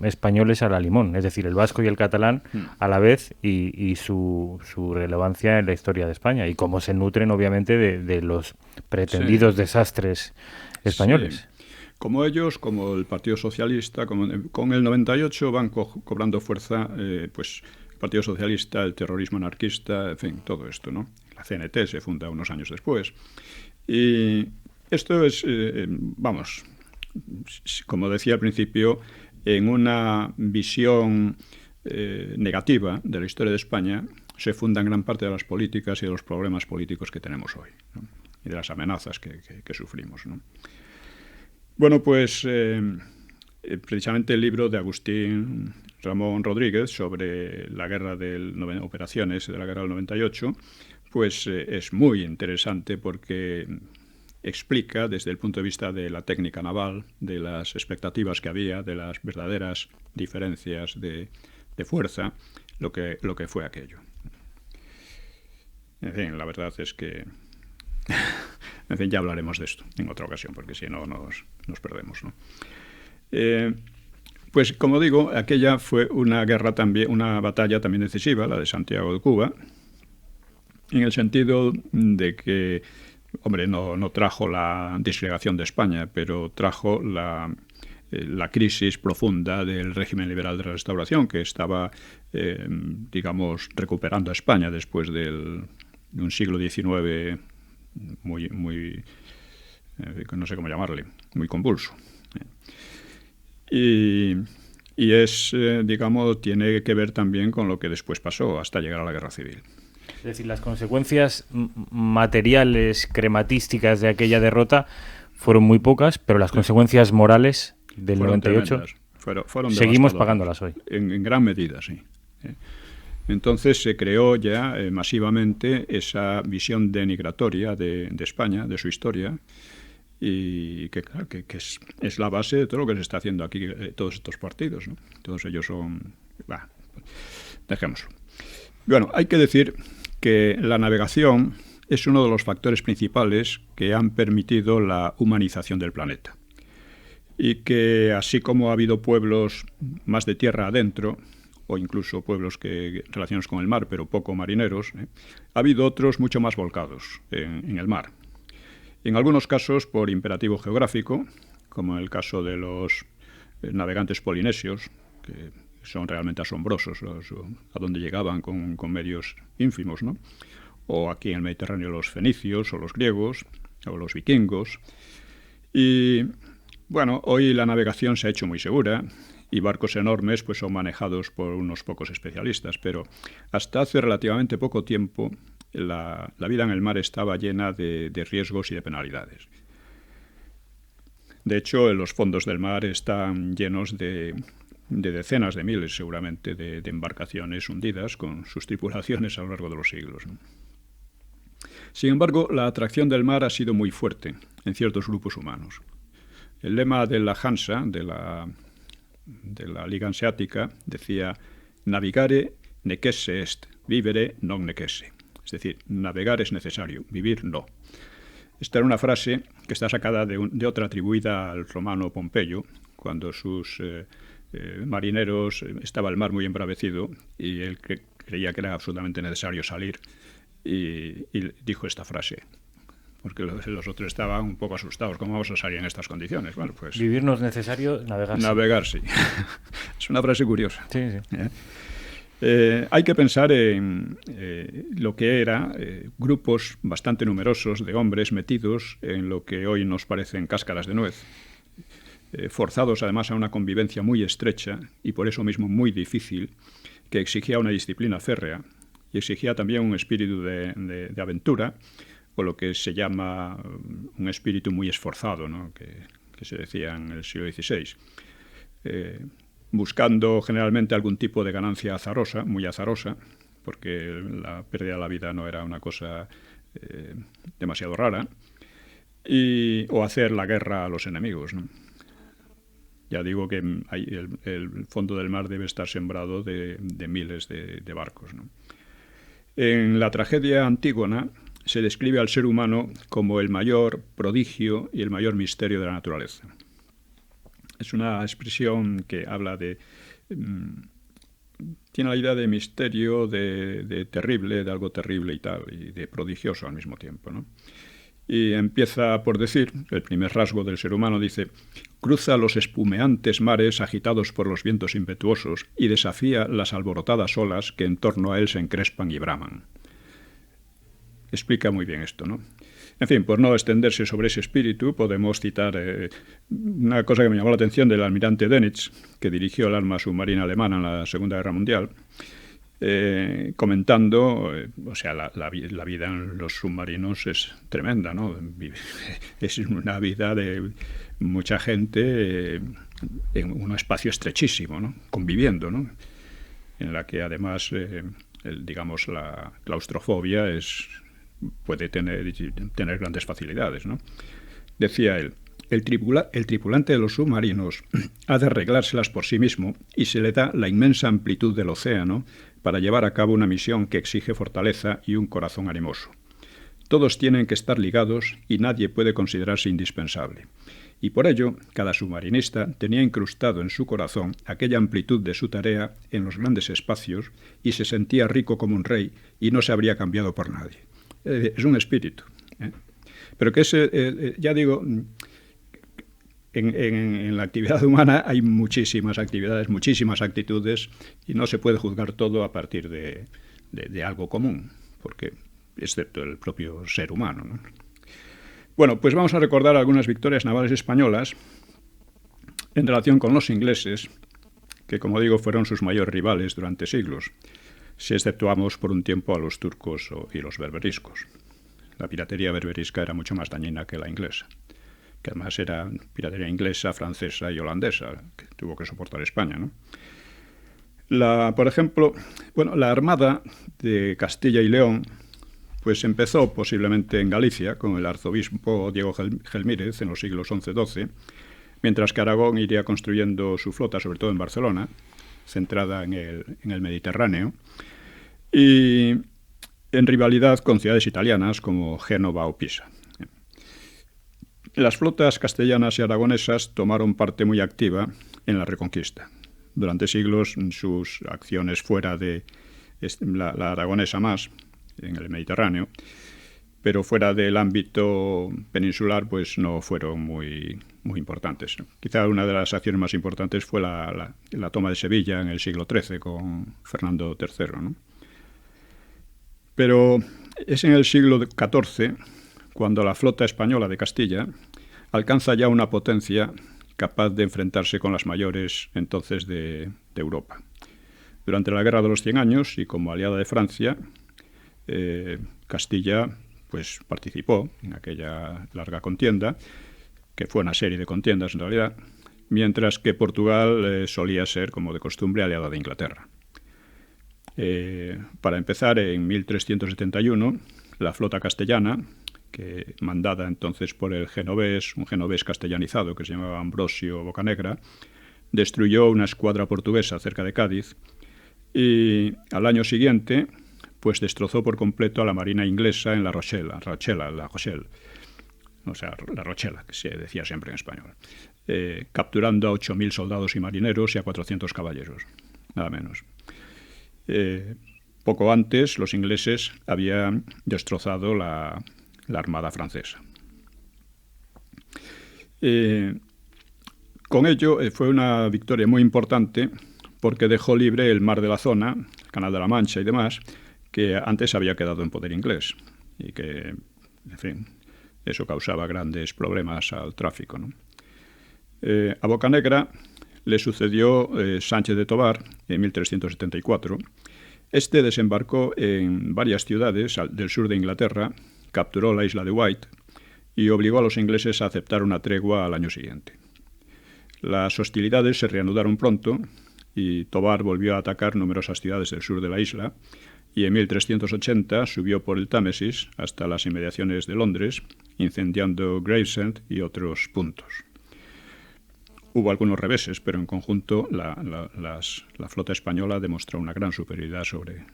españoles a la limón, es decir, el vasco y el catalán a la vez, y su relevancia en la historia de España, y cómo se nutren, obviamente, de los pretendidos desastres españoles. Sí. Como ellos, como el Partido Socialista, con el 98 van cobrando fuerza, pues el Partido Socialista, el terrorismo anarquista, en fin, todo esto, ¿no? La CNT se funda unos años después. Y esto es, vamos, como decía al principio, en una visión negativa de la historia de España se fundan gran parte de las políticas y de los problemas políticos que tenemos hoy, ¿no? Y de las amenazas que sufrimos, ¿no? Bueno, pues precisamente el libro de Agustín Ramón Rodríguez sobre la guerra operaciones de la guerra del 98, pues es muy interesante porque explica desde el punto de vista de la técnica naval, de las expectativas que había, de las verdaderas diferencias de fuerza, lo que fue aquello. En fin, la verdad es que... En fin, ya hablaremos de esto en otra ocasión, porque si no nos perdemos, ¿no? Pues como digo, aquella fue una batalla también decisiva, la de Santiago de Cuba, en el sentido de que, hombre, no trajo la disgregación de España, pero trajo la crisis profunda del régimen liberal de la Restauración, que estaba, digamos, recuperando a España después de un siglo XIX muy, no sé cómo llamarle, muy convulso. Y es, digamos, tiene que ver también con lo que después pasó hasta llegar a la Guerra Civil. Es decir, las consecuencias materiales, crematísticas de aquella derrota fueron muy pocas, pero las consecuencias morales del 98 fueron seguimos pagándolas hoy. En gran medida, sí. Entonces se creó ya masivamente esa visión denigratoria de España, de su historia, y que es la base de todo lo que se está haciendo aquí, todos estos partidos, ¿no? Todos ellos son... dejémoslo. Bueno, hay que decir que la navegación es uno de los factores principales que han permitido la humanización del planeta. Y que así como ha habido pueblos más de tierra adentro, o incluso pueblos relacionados con el mar, pero poco marineros, ha habido otros mucho más volcados en el mar. En algunos casos por imperativo geográfico, como en el caso de los navegantes polinesios, que son realmente asombrosos a donde llegaban con medios ínfimos, ¿no? O aquí en el Mediterráneo los fenicios, o los griegos, o los vikingos. Y bueno, hoy la navegación se ha hecho muy segura, y barcos enormes pues son manejados por unos pocos especialistas, pero hasta hace relativamente poco tiempo la vida en el mar estaba llena de riesgos y de penalidades. De hecho, los fondos del mar están llenos de decenas de miles, seguramente, de embarcaciones hundidas con sus tripulaciones a lo largo de los siglos. Sin embargo, la atracción del mar ha sido muy fuerte en ciertos grupos humanos. El lema de la Hansa, de la Liga Hanseática, decía navigare necesse est, vivere non necesse. Es decir, navegar es necesario, vivir no. Esta era una frase que está sacada de otra atribuida al romano Pompeyo, cuando sus marineros estaba el mar muy embravecido y él creía que era absolutamente necesario salir y dijo esta frase. Porque los otros estaban un poco asustados. ¿Cómo vamos a salir en estas condiciones? Bueno, pues... Vivir no es necesario, navegar sí. Navegar sí. Es una frase curiosa. Sí, sí. Hay que pensar en lo que eran grupos bastante numerosos de hombres metidos en lo que hoy nos parecen cáscaras de nuez, forzados además a una convivencia muy estrecha y por eso mismo muy difícil, que exigía una disciplina férrea y exigía también un espíritu de aventura, o lo que se llama un espíritu muy esforzado, ¿no? que se decía en el siglo XVI, buscando generalmente algún tipo de ganancia azarosa, muy azarosa, porque la pérdida de la vida no era una cosa demasiado rara, o hacer la guerra a los enemigos, ¿no? Ya digo que el fondo del mar debe estar sembrado de miles de barcos, ¿no? En la tragedia Antígona se describe al ser humano como el mayor prodigio y el mayor misterio de la naturaleza. Es una expresión que habla de... tiene la idea de misterio, de terrible, de algo terrible y tal, y de prodigioso al mismo tiempo, ¿no? Y empieza por decir, el primer rasgo del ser humano dice: cruza los espumeantes mares agitados por los vientos impetuosos y desafía las alborotadas olas que en torno a él se encrespan y braman. Explica muy bien esto, ¿no? En fin, por no extenderse sobre ese espíritu, podemos citar una cosa que me llamó la atención del almirante Dönitz, que dirigió el arma submarina alemana en la Segunda Guerra Mundial, comentando, o sea, la vida en los submarinos es tremenda, ¿no? Es una vida de mucha gente en un espacio estrechísimo, ¿no? Conviviendo, ¿no? En la que además, digamos, la claustrofobia puede tener grandes facilidades, ¿no? Decía él: el tripulante de los submarinos ha de arreglárselas por sí mismo y se le da la inmensa amplitud del océano para llevar a cabo una misión que exige fortaleza y un corazón animoso. Todos tienen que estar ligados y nadie puede considerarse indispensable. Y por ello, cada submarinista tenía incrustado en su corazón aquella amplitud de su tarea en los grandes espacios y se sentía rico como un rey y no se habría cambiado por nadie. Es un espíritu, ¿eh? Pero que ya digo... En la actividad humana hay muchísimas actividades, muchísimas actitudes, y no se puede juzgar todo a partir de algo común, porque excepto el propio ser humano, ¿no? Bueno, pues vamos a recordar algunas victorias navales españolas en relación con los ingleses, que, como digo, fueron sus mayores rivales durante siglos, si exceptuamos por un tiempo a los turcos y los berberiscos. La piratería berberisca era mucho más dañina que la inglesa, que además era piratería inglesa, francesa y holandesa, que tuvo que soportar España, ¿no? Por ejemplo, la Armada de Castilla y León pues empezó posiblemente en Galicia, con el arzobispo Diego Gelmírez en los siglos XI-XII, mientras que Aragón iría construyendo su flota, sobre todo en Barcelona, centrada en el Mediterráneo, y en rivalidad con ciudades italianas como Génova o Pisa. Las flotas castellanas y aragonesas tomaron parte muy activa en la Reconquista. Durante siglos sus acciones fuera de la aragonesa más, en el Mediterráneo, pero fuera del ámbito peninsular pues no fueron muy importantes. Quizá una de las acciones más importantes fue la toma de Sevilla en el siglo XIII con Fernando III, ¿no? Pero es en el siglo XIV cuando la flota española de Castilla alcanza ya una potencia capaz de enfrentarse con las mayores entonces de Europa. Durante la Guerra de los 100 Años y como aliada de Francia, Castilla pues participó en aquella larga contienda, que fue una serie de contiendas en realidad, mientras que Portugal solía ser, como de costumbre, aliada de Inglaterra. Para empezar, en 1371, la flota castellana, que mandada entonces por un genovés castellanizado que se llamaba Ambrosio Bocanegra, destruyó una escuadra portuguesa cerca de Cádiz y al año siguiente pues destrozó por completo a la marina inglesa en La Rochelle, o sea, La Rochela, que se decía siempre en español, capturando a 8.000 soldados y marineros y a 400 caballeros, nada menos. Poco antes, los ingleses habían destrozado la Armada francesa. Con ello fue una victoria muy importante porque dejó libre el mar de la zona, el Canal de la Mancha y demás, que antes había quedado en poder inglés y que, en fin, eso causaba grandes problemas al tráfico, ¿no? A Bocanegra le sucedió Sánchez de Tobar en 1374. Este desembarcó en varias ciudades del sur de Inglaterra, capturó la isla de Wight y obligó a los ingleses a aceptar una tregua al año siguiente. Las hostilidades se reanudaron pronto y Tobar volvió a atacar numerosas ciudades del sur de la isla y en 1380 subió por el Támesis hasta las inmediaciones de Londres, incendiando Gravesend y otros puntos. Hubo algunos reveses, pero en conjunto la flota española demostró una gran superioridad sobre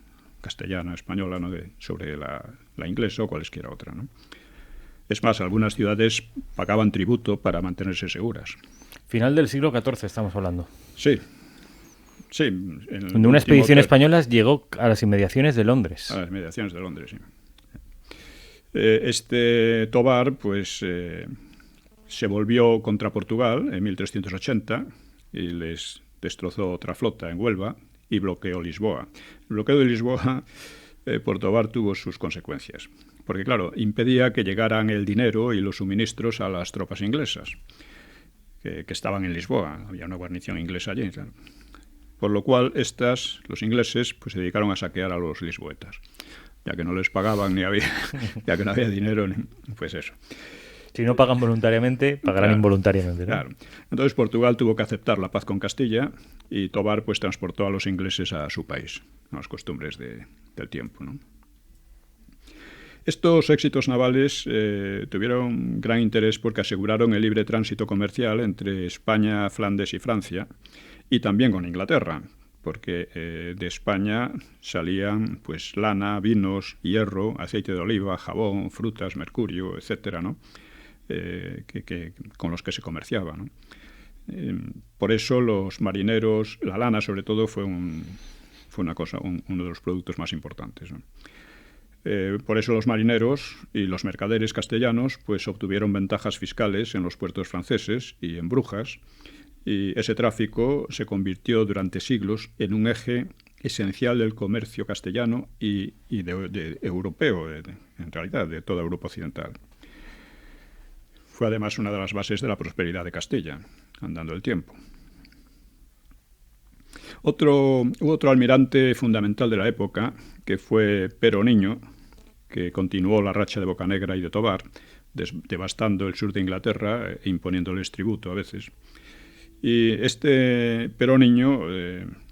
castellana, española, ¿no? sobre la inglesa o cualesquiera otra, ¿no? Es más, algunas ciudades pagaban tributo para mantenerse seguras. Final del siglo XIV estamos hablando. Sí. Sí. Cuando una expedición española llegó a las inmediaciones de Londres. A las inmediaciones de Londres, sí. Este Tobar, pues, se volvió contra Portugal en 1380 y les destrozó otra flota en Huelva y bloqueó Lisboa. El bloqueo de Lisboa por Tobar tuvo sus consecuencias, porque, claro, impedía que llegaran el dinero y los suministros a las tropas inglesas, que estaban en Lisboa. Había una guarnición inglesa allí, claro. Por lo cual, los ingleses, pues, se dedicaron a saquear a los lisboetas, ya que no les pagaban ya que no había dinero, pues eso. Si no pagan voluntariamente, pagarán involuntariamente, ¿no? Claro. Entonces Portugal tuvo que aceptar la paz con Castilla y Tobar, pues, transportó a los ingleses a su país, a las costumbres del tiempo, ¿no? Estos éxitos navales tuvieron gran interés porque aseguraron el libre tránsito comercial entre España, Flandes y Francia, y también con Inglaterra, porque de España salían, pues, lana, vinos, hierro, aceite de oliva, jabón, frutas, mercurio, etcétera, ¿no? Con los que se comerciaba, ¿no? Por eso los marineros, la lana sobre todo, fue uno de los productos más importantes, ¿no? Por eso los marineros y los mercaderes castellanos, pues, obtuvieron ventajas fiscales en los puertos franceses y en Brujas, y ese tráfico se convirtió durante siglos en un eje esencial del comercio castellano y europeo, en realidad, de toda Europa occidental. Fue además una de las bases de la prosperidad de Castilla, andando el tiempo. Hubo otro almirante fundamental de la época, que fue Pero Niño, que continuó la racha de Bocanegra y de Tobar, devastando el sur de Inglaterra e imponiéndoles tributo a veces. Y este Pero Niño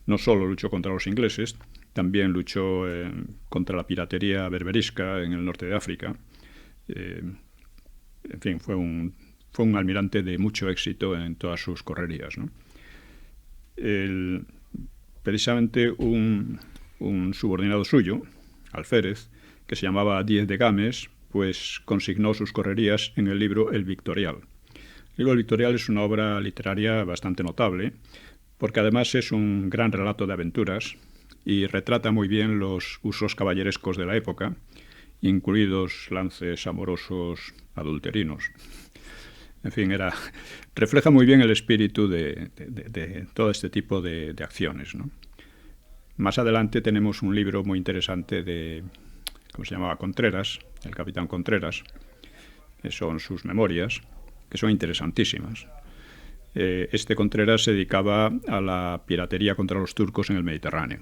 no solo luchó contra los ingleses, también luchó contra la piratería berberisca en el norte de África. En fin, fue un almirante de mucho éxito en todas sus correrías, ¿no? Precisamente un subordinado suyo, Alférez, que se llamaba Díez de Games, pues consignó sus correrías en el libro El Victorial. El libro El Victorial es una obra literaria bastante notable, porque además es un gran relato de aventuras y retrata muy bien los usos caballerescos de la época, incluidos lances amorosos adulterinos. En fin, refleja muy bien el espíritu de todo este tipo de acciones, ¿no? Más adelante tenemos un libro muy interesante de, ¿cómo se llamaba? Contreras, el capitán Contreras, que son sus memorias, que son interesantísimas. Este Contreras se dedicaba a la piratería contra los turcos en el Mediterráneo.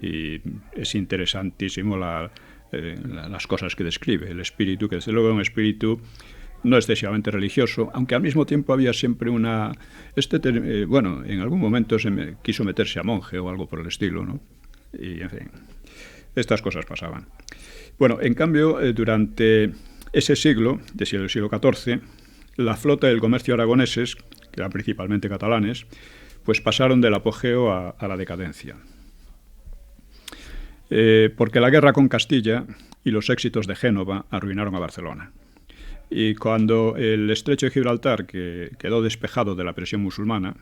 Y es interesantísimo las cosas que describe, el espíritu, que desde luego es un espíritu no excesivamente religioso, aunque al mismo tiempo había siempre en algún momento quiso meterse a monje o algo por el estilo, ¿no? Y, en fin, estas cosas pasaban. Bueno, en cambio, durante ese siglo, el siglo XIV, la flota y el comercio aragoneses, que eran principalmente catalanes, pues pasaron del apogeo a la decadencia. Porque la guerra con Castilla y los éxitos de Génova arruinaron a Barcelona. Y cuando el estrecho de Gibraltar quedó despejado de la presión musulmana,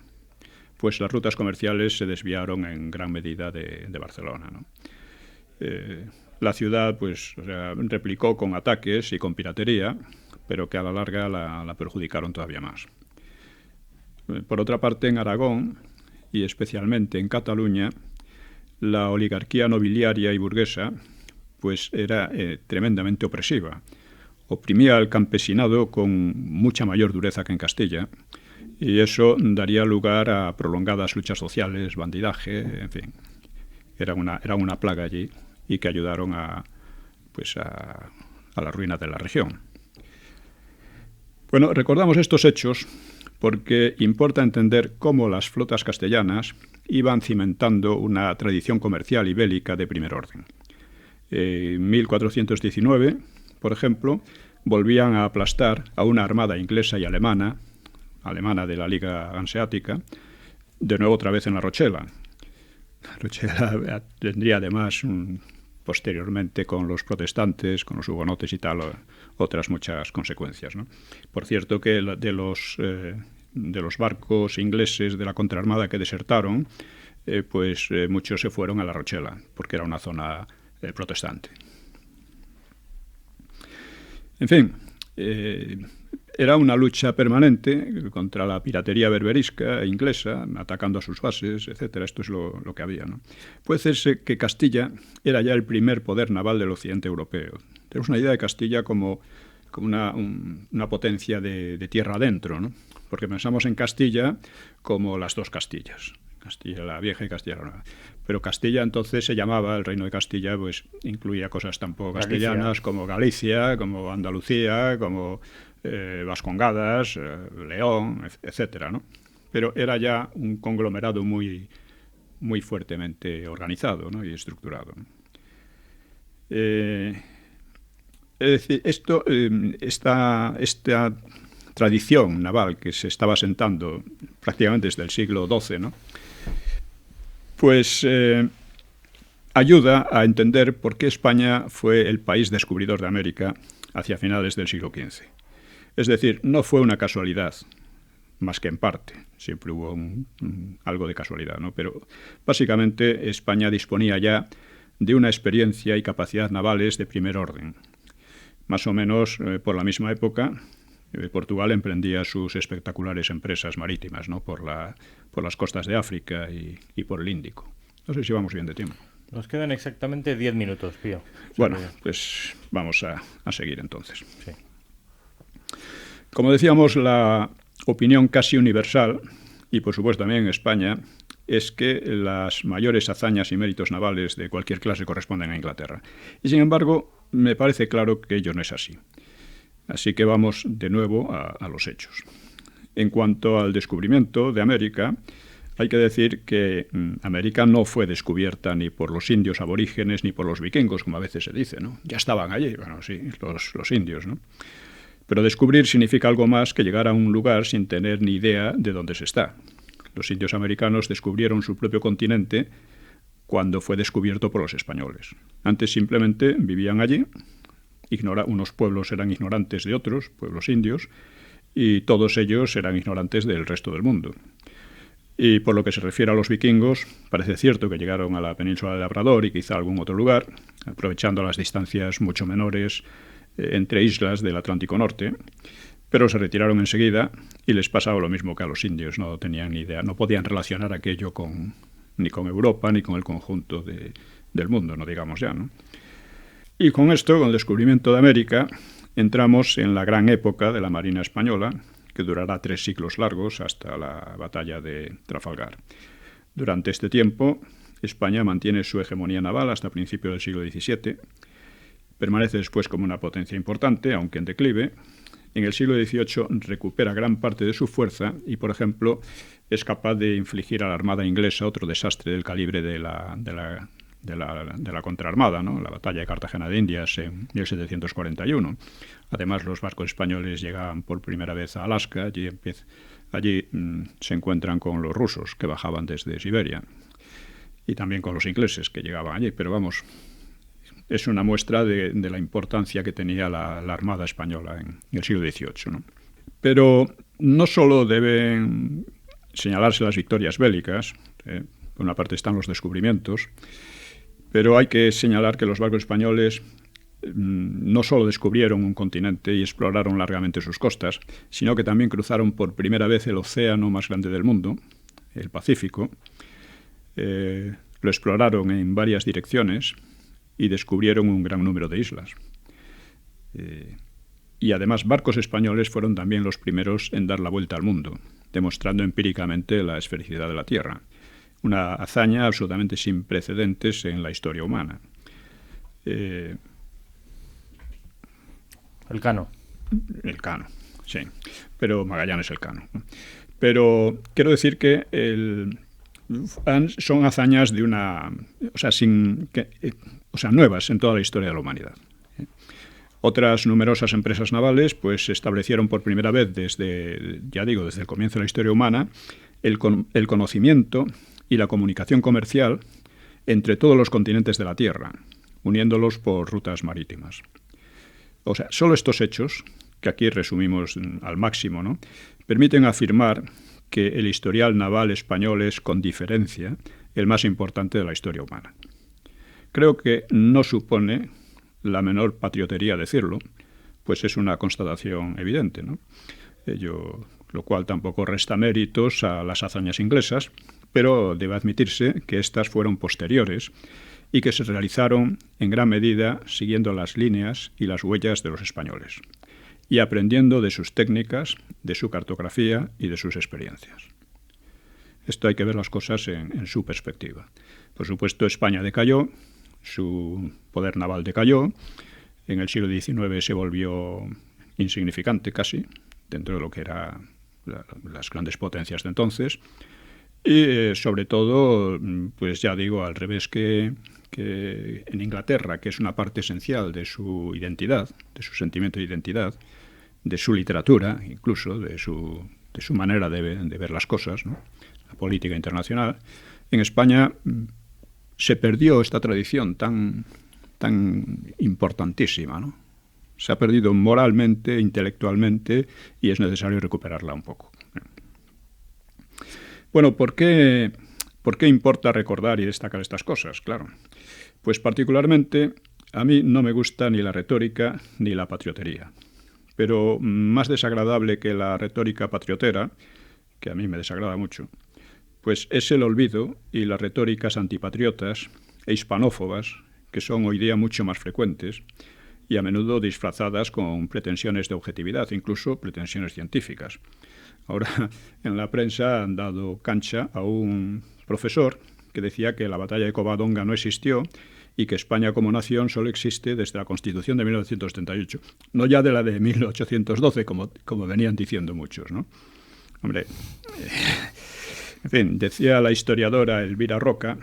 pues las rutas comerciales se desviaron en gran medida de Barcelona, ¿no? La ciudad, pues, replicó con ataques y con piratería, pero que a la larga la perjudicaron todavía más. Por otra parte, en Aragón, y especialmente en Cataluña, la oligarquía nobiliaria y burguesa, pues, era tremendamente opresiva. Oprimía al campesinado con mucha mayor dureza que en Castilla, y eso daría lugar a prolongadas luchas sociales, bandidaje, en fin. Era una plaga allí y que ayudaron a la ruina de la región. Bueno, recordamos estos hechos porque importa entender cómo las flotas castellanas iban cimentando una tradición comercial y bélica de primer orden. En 1419, por ejemplo, volvían a aplastar a una armada inglesa y alemana alemana de la Liga Hanseática, de nuevo otra vez en La Rochela. La Rochela tendría además posteriormente con los protestantes, con los hugonotes y tal, otras muchas consecuencias, ¿no? Por cierto que de los barcos ingleses de la contraarmada que desertaron, muchos se fueron a La Rochela, porque era una zona protestante. En fin, era una lucha permanente contra la piratería berberisca e inglesa, atacando a sus bases, etcétera. Esto es lo que había, ¿no? Puede ser que Castilla era ya el primer poder naval del occidente europeo. Tenemos una idea de Castilla como una potencia de tierra adentro, ¿no? Porque pensamos en Castilla como las dos Castillas, Castilla la Vieja y Castilla la Nueva. Pero Castilla entonces se llamaba, el Reino de Castilla, pues incluía cosas tampoco castellanas como Galicia, como Andalucía, como Vascongadas, León, etcétera, ¿no? Pero era ya un conglomerado muy, muy fuertemente organizado, ¿no? Y estructurado, ¿no? Es decir, esta tradición naval que se estaba asentando prácticamente desde el siglo XII, ¿no? Pues ayuda a entender por qué España fue el país descubridor de América hacia finales del siglo XV. Es decir, no fue una casualidad, más que en parte. Siempre hubo algo de casualidad, ¿no? Pero básicamente España disponía ya de una experiencia y capacidad navales de primer orden. Más o menos por la misma época, Portugal emprendía sus espectaculares empresas marítimas, ¿no? Por las costas de África y por el Índico. No sé si vamos bien de tiempo. Nos quedan exactamente 10 minutos, Pío. Bueno, pues vamos a seguir entonces. Sí. Como decíamos, la opinión casi universal, y por supuesto también en España, es que las mayores hazañas y méritos navales de cualquier clase corresponden a Inglaterra. Y sin embargo, me parece claro que ello no es así. Así que vamos de nuevo a los hechos. En cuanto al descubrimiento de América, hay que decir que América no fue descubierta ni por los indios aborígenes ni por los vikingos, como a veces se dice, ¿no? Ya estaban allí, bueno, sí, los indios, ¿no? Pero descubrir significa algo más que llegar a un lugar sin tener ni idea de dónde se está. Los indios americanos descubrieron su propio continente cuando fue descubierto por los españoles. Antes simplemente vivían allí, unos pueblos eran ignorantes de otros, pueblos indios, y todos ellos eran ignorantes del resto del mundo. Y por lo que se refiere a los vikingos, parece cierto que llegaron a la península de Labrador y quizá a algún otro lugar, aprovechando las distancias mucho menores entre islas del Atlántico Norte, pero se retiraron enseguida y les pasaba lo mismo que a los indios, no tenían ni idea, no podían relacionar aquello ni con Europa ni con el conjunto del mundo, no digamos ya, ¿no? Y con esto, con el descubrimiento de América, entramos en la gran época de la Marina Española, que durará 3 siglos largos hasta la batalla de Trafalgar. Durante este tiempo, España mantiene su hegemonía naval hasta principios del siglo XVII, permanece después como una potencia importante, aunque en declive. En el siglo XVIII recupera gran parte de su fuerza y, por ejemplo, es capaz de infligir a la Armada inglesa otro desastre del calibre de la contraarmada, ¿no? La batalla de Cartagena de Indias en 1741. Además, los barcos españoles llegaban por primera vez a Alaska. Allí se encuentran con los rusos que bajaban desde Siberia y también con los ingleses que llegaban allí. Pero vamos, es una muestra de la importancia que tenía la Armada española en el siglo XVIII, ¿no? Pero no solo deben señalarse las victorias bélicas, por una parte están los descubrimientos, pero hay que señalar que los barcos españoles no solo descubrieron un continente y exploraron largamente sus costas, sino que también cruzaron por primera vez el océano más grande del mundo, el Pacífico. Lo exploraron en varias direcciones y descubrieron un gran número de islas. Y además barcos españoles fueron también los primeros en dar la vuelta al mundo, demostrando empíricamente la esfericidad de la Tierra. Una hazaña absolutamente sin precedentes en la historia humana. Elcano, sí. Pero Magallanes Elcano. Pero quiero decir que son hazañas de nuevas en toda la historia de la humanidad. Otras numerosas empresas navales pues establecieron por primera vez desde el comienzo de la historia humana el conocimiento y la comunicación comercial entre todos los continentes de la Tierra, uniéndolos por rutas marítimas. O sea, solo estos hechos, que aquí resumimos al máximo, ¿no?, permiten afirmar que el historial naval español es, con diferencia, el más importante de la historia humana. Creo que no supone la menor patriotería decirlo, pues es una constatación evidente, ¿no? Lo cual tampoco resta méritos a las hazañas inglesas, pero debe admitirse que estas fueron posteriores y que se realizaron en gran medida siguiendo las líneas y las huellas de los españoles y aprendiendo de sus técnicas, de su cartografía y de sus experiencias. Esto hay que ver las cosas en su perspectiva. Por supuesto, España decayó, su poder naval decayó, en el siglo XIX se volvió insignificante casi, dentro de lo que eran las grandes potencias de entonces, y sobre todo, pues ya digo, al revés que en Inglaterra, que es una parte esencial de su identidad, de su sentimiento de identidad, de su literatura, incluso de su manera de ver las cosas, ¿no?, la política internacional. En España se perdió esta tradición tan importantísima, ¿no? Se ha perdido moralmente, intelectualmente, y es necesario recuperarla un poco. Bueno, ¿por qué importa recordar y destacar estas cosas? Claro, pues particularmente a mí no me gusta ni la retórica ni la patriotería. Pero más desagradable que la retórica patriotera, que a mí me desagrada mucho, pues es el olvido y las retóricas antipatriotas e hispanófobas, que son hoy día mucho más frecuentes y a menudo disfrazadas con pretensiones de objetividad, incluso pretensiones científicas. Ahora en la prensa han dado cancha a un profesor que decía que la batalla de Covadonga no existió y que España como nación solo existe desde la Constitución de 1938, no ya de la de 1812, como venían diciendo muchos, ¿no? Hombre, en fin, decía la historiadora Elvira Roca.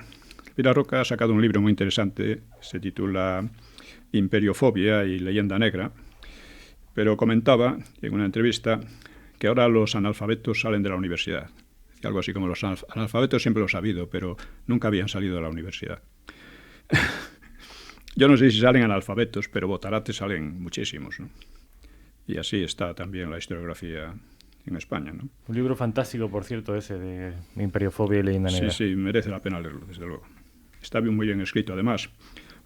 Elvira Roca ha sacado un libro muy interesante, se titula Imperiofobia y leyenda negra, pero comentaba en una entrevista que ahora los analfabetos salen de la universidad. Algo así como los analfabetos siempre los ha habido, pero nunca habían salido de la universidad. Yo no sé si salen analfabetos, pero botarates salen muchísimos, ¿no? Y así está también la historiografía en España, ¿no? Un libro fantástico, por cierto, ese de Imperiofobia y leyenda negra. Sí, merece la pena leerlo, desde luego. Está muy bien escrito, además,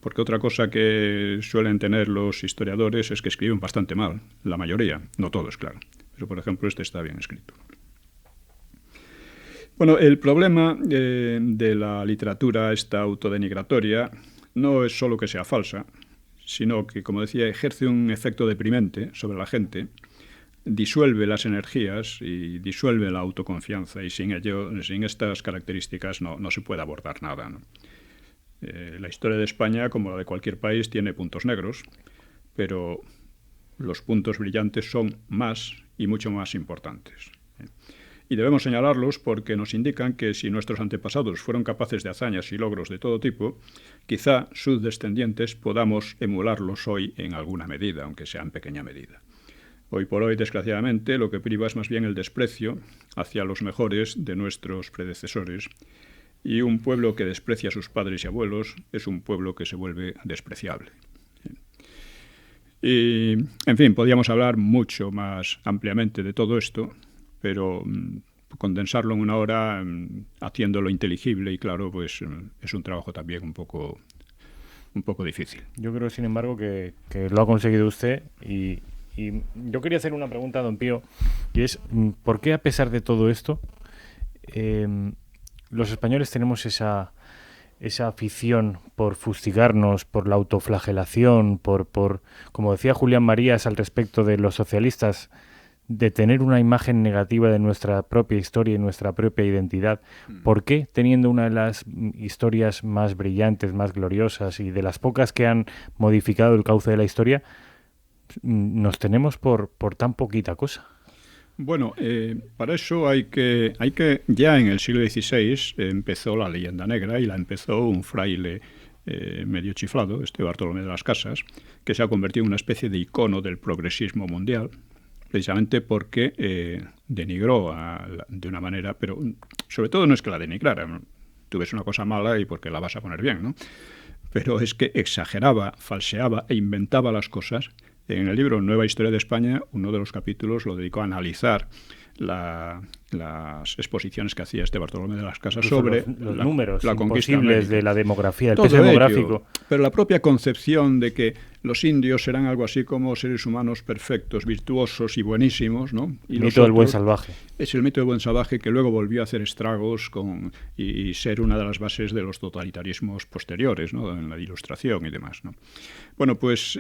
porque otra cosa que suelen tener los historiadores es que escriben bastante mal, la mayoría, no todos, claro. Pero, por ejemplo, este está bien escrito. Bueno, el problema de la literatura, esta autodenigratoria, no es solo que sea falsa, sino que, como decía, ejerce un efecto deprimente sobre la gente, disuelve las energías y disuelve la autoconfianza, y sin estas características no se puede abordar nada, ¿no? La historia de España, como la de cualquier país, tiene puntos negros, pero los puntos brillantes son más y mucho más importantes. Y debemos señalarlos porque nos indican que si nuestros antepasados fueron capaces de hazañas y logros de todo tipo, quizá sus descendientes podamos emularlos hoy en alguna medida, aunque sea en pequeña medida. Hoy por hoy, desgraciadamente, lo que priva es más bien el desprecio hacia los mejores de nuestros predecesores, y un pueblo que desprecia a sus padres y abuelos es un pueblo que se vuelve despreciable. Y, en fin, podríamos hablar mucho más ampliamente de todo esto, pero condensarlo en una hora, haciéndolo inteligible y claro, pues es un trabajo también un poco difícil. Yo creo, sin embargo, que lo ha conseguido usted y yo quería hacer una pregunta a don Pío, y es, ¿por qué a pesar de todo esto los españoles tenemos esa afición por fustigarnos, por la autoflagelación, por como decía Julián Marías al respecto de los socialistas, de tener una imagen negativa de nuestra propia historia y nuestra propia identidad? ¿Por qué, teniendo una de las historias más brillantes, más gloriosas y de las pocas que han modificado el cauce de la historia, nos tenemos por tan poquita cosa? Bueno, para eso hay que ya en el siglo XVI empezó la leyenda negra y la empezó un fraile medio chiflado, Bartolomé de las Casas, que se ha convertido en una especie de icono del progresismo mundial, precisamente porque denigró de una manera, pero sobre todo no es que la denigrara, tú ves una cosa mala y porque la vas a poner bien, ¿no? Pero es que exageraba, falseaba e inventaba las cosas. En el libro Nueva Historia de España, uno de los capítulos lo dedicó a analizar las exposiciones que hacía Bartolomé de las Casas sobre los números la conquista imposibles de la demografía, el todo peso demográfico. Pero la propia concepción de que los indios serán algo así como seres humanos perfectos, virtuosos y buenísimos, ¿no? Y el mito del buen salvaje. Es el mito del buen salvaje que luego volvió a hacer estragos y ser una de las bases de los totalitarismos posteriores, ¿no? En la Ilustración y demás, ¿no? Bueno, pues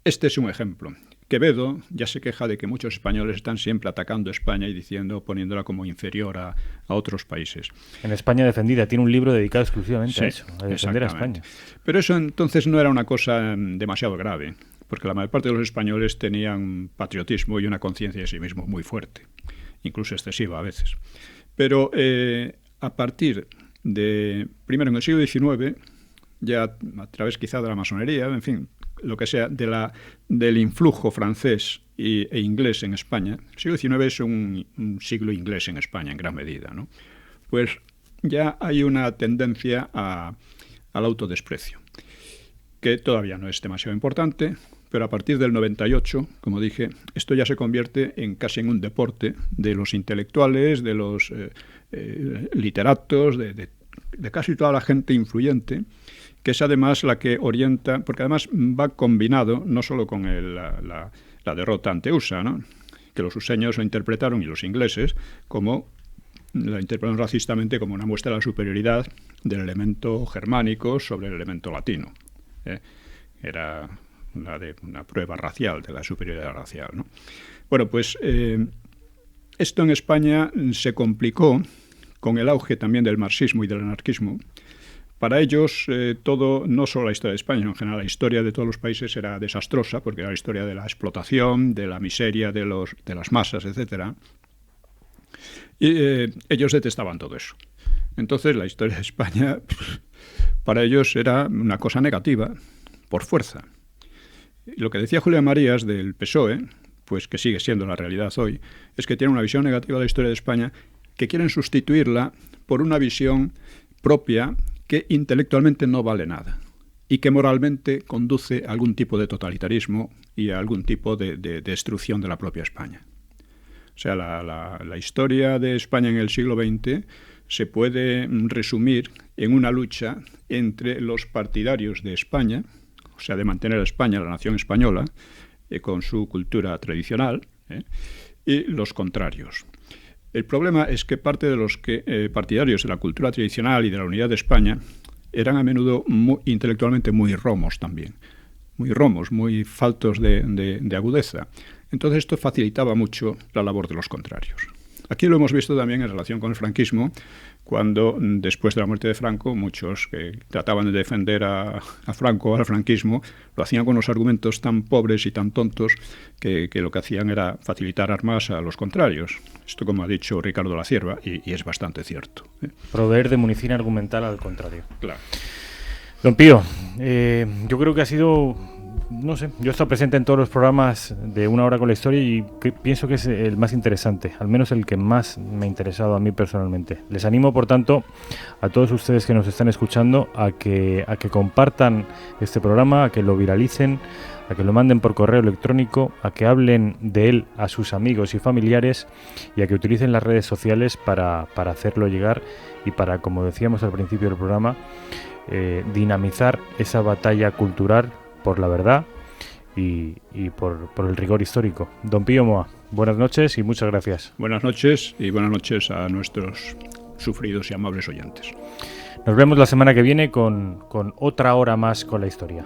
este es un ejemplo. Quevedo ya se queja de que muchos españoles están siempre atacando a España y poniéndola como inferior a otros países. En España defendida, tiene un libro dedicado exclusivamente a eso, a defender a España. Pero eso entonces no era una cosa demasiado grave, porque la mayor parte de los españoles tenían patriotismo y una conciencia de sí mismos muy fuerte, incluso excesiva a veces. Pero a partir de, primero en el siglo XIX, ya a través quizá de la masonería, en fin, lo que sea, del influjo francés e inglés en España. El siglo XIX es un siglo inglés en España, en gran medida, ¿no? Pues ya hay una tendencia al autodesprecio, que todavía no es demasiado importante, pero a partir del 98, como dije, esto ya se convierte casi en un deporte de los intelectuales, de los literatos, de casi toda la gente influyente, que es además la que orienta, porque además va combinado no solo con la derrota ante USA, ¿no? Que los useños lo interpretaron y los ingleses la interpretaron racistamente como una muestra de la superioridad del elemento germánico sobre el elemento latino. Era una prueba racial de la superioridad racial, ¿no? Bueno, pues esto en España se complicó con el auge también del marxismo y del anarquismo. Para ellos, todo, no solo la historia de España, sino en general la historia de todos los países era desastrosa, porque era la historia de la explotación, de la miseria de las masas, etc. Y ellos detestaban todo eso. Entonces, la historia de España, para ellos era una cosa negativa, por fuerza. Y lo que decía Julián Marías del PSOE, pues que sigue siendo la realidad hoy, es que tiene una visión negativa de la historia de España, que quieren sustituirla por una visión propia que intelectualmente no vale nada y que moralmente conduce a algún tipo de totalitarismo y a algún tipo de destrucción de la propia España. O sea, la historia de España en el siglo XX se puede resumir en una lucha entre los partidarios de España, o sea, de mantener a España, la nación española, con su cultura tradicional, y los contrarios. El problema es que parte de los partidarios de la cultura tradicional y de la unidad de España eran a menudo intelectualmente muy romos también, muy faltos de agudeza. Entonces esto facilitaba mucho la labor de los contrarios. Aquí lo hemos visto también en relación con el franquismo, cuando después de la muerte de Franco, muchos que trataban de defender a Franco, al franquismo, lo hacían con unos argumentos tan pobres y tan tontos que lo que hacían era facilitar armas a los contrarios. Esto, como ha dicho Ricardo La Cierva, y es bastante cierto. Proveer de munición argumental al contrario. Claro. Don Pío, yo creo que ha sido... No sé, yo he estado presente en todos los programas de Una Hora con la Historia y pienso que es el más interesante, al menos el que más me ha interesado a mí personalmente. Les animo, por tanto, a todos ustedes que nos están escuchando a que compartan este programa, a que lo viralicen, a que lo manden por correo electrónico, a que hablen de él a sus amigos y familiares y a que utilicen las redes sociales para hacerlo llegar y para, como decíamos al principio del programa, dinamizar esa batalla cultural por la verdad y por el rigor histórico. Don Pío Moa, buenas noches y muchas gracias. Buenas noches y buenas noches a nuestros sufridos y amables oyentes. Nos vemos la semana que viene con otra hora más con la historia.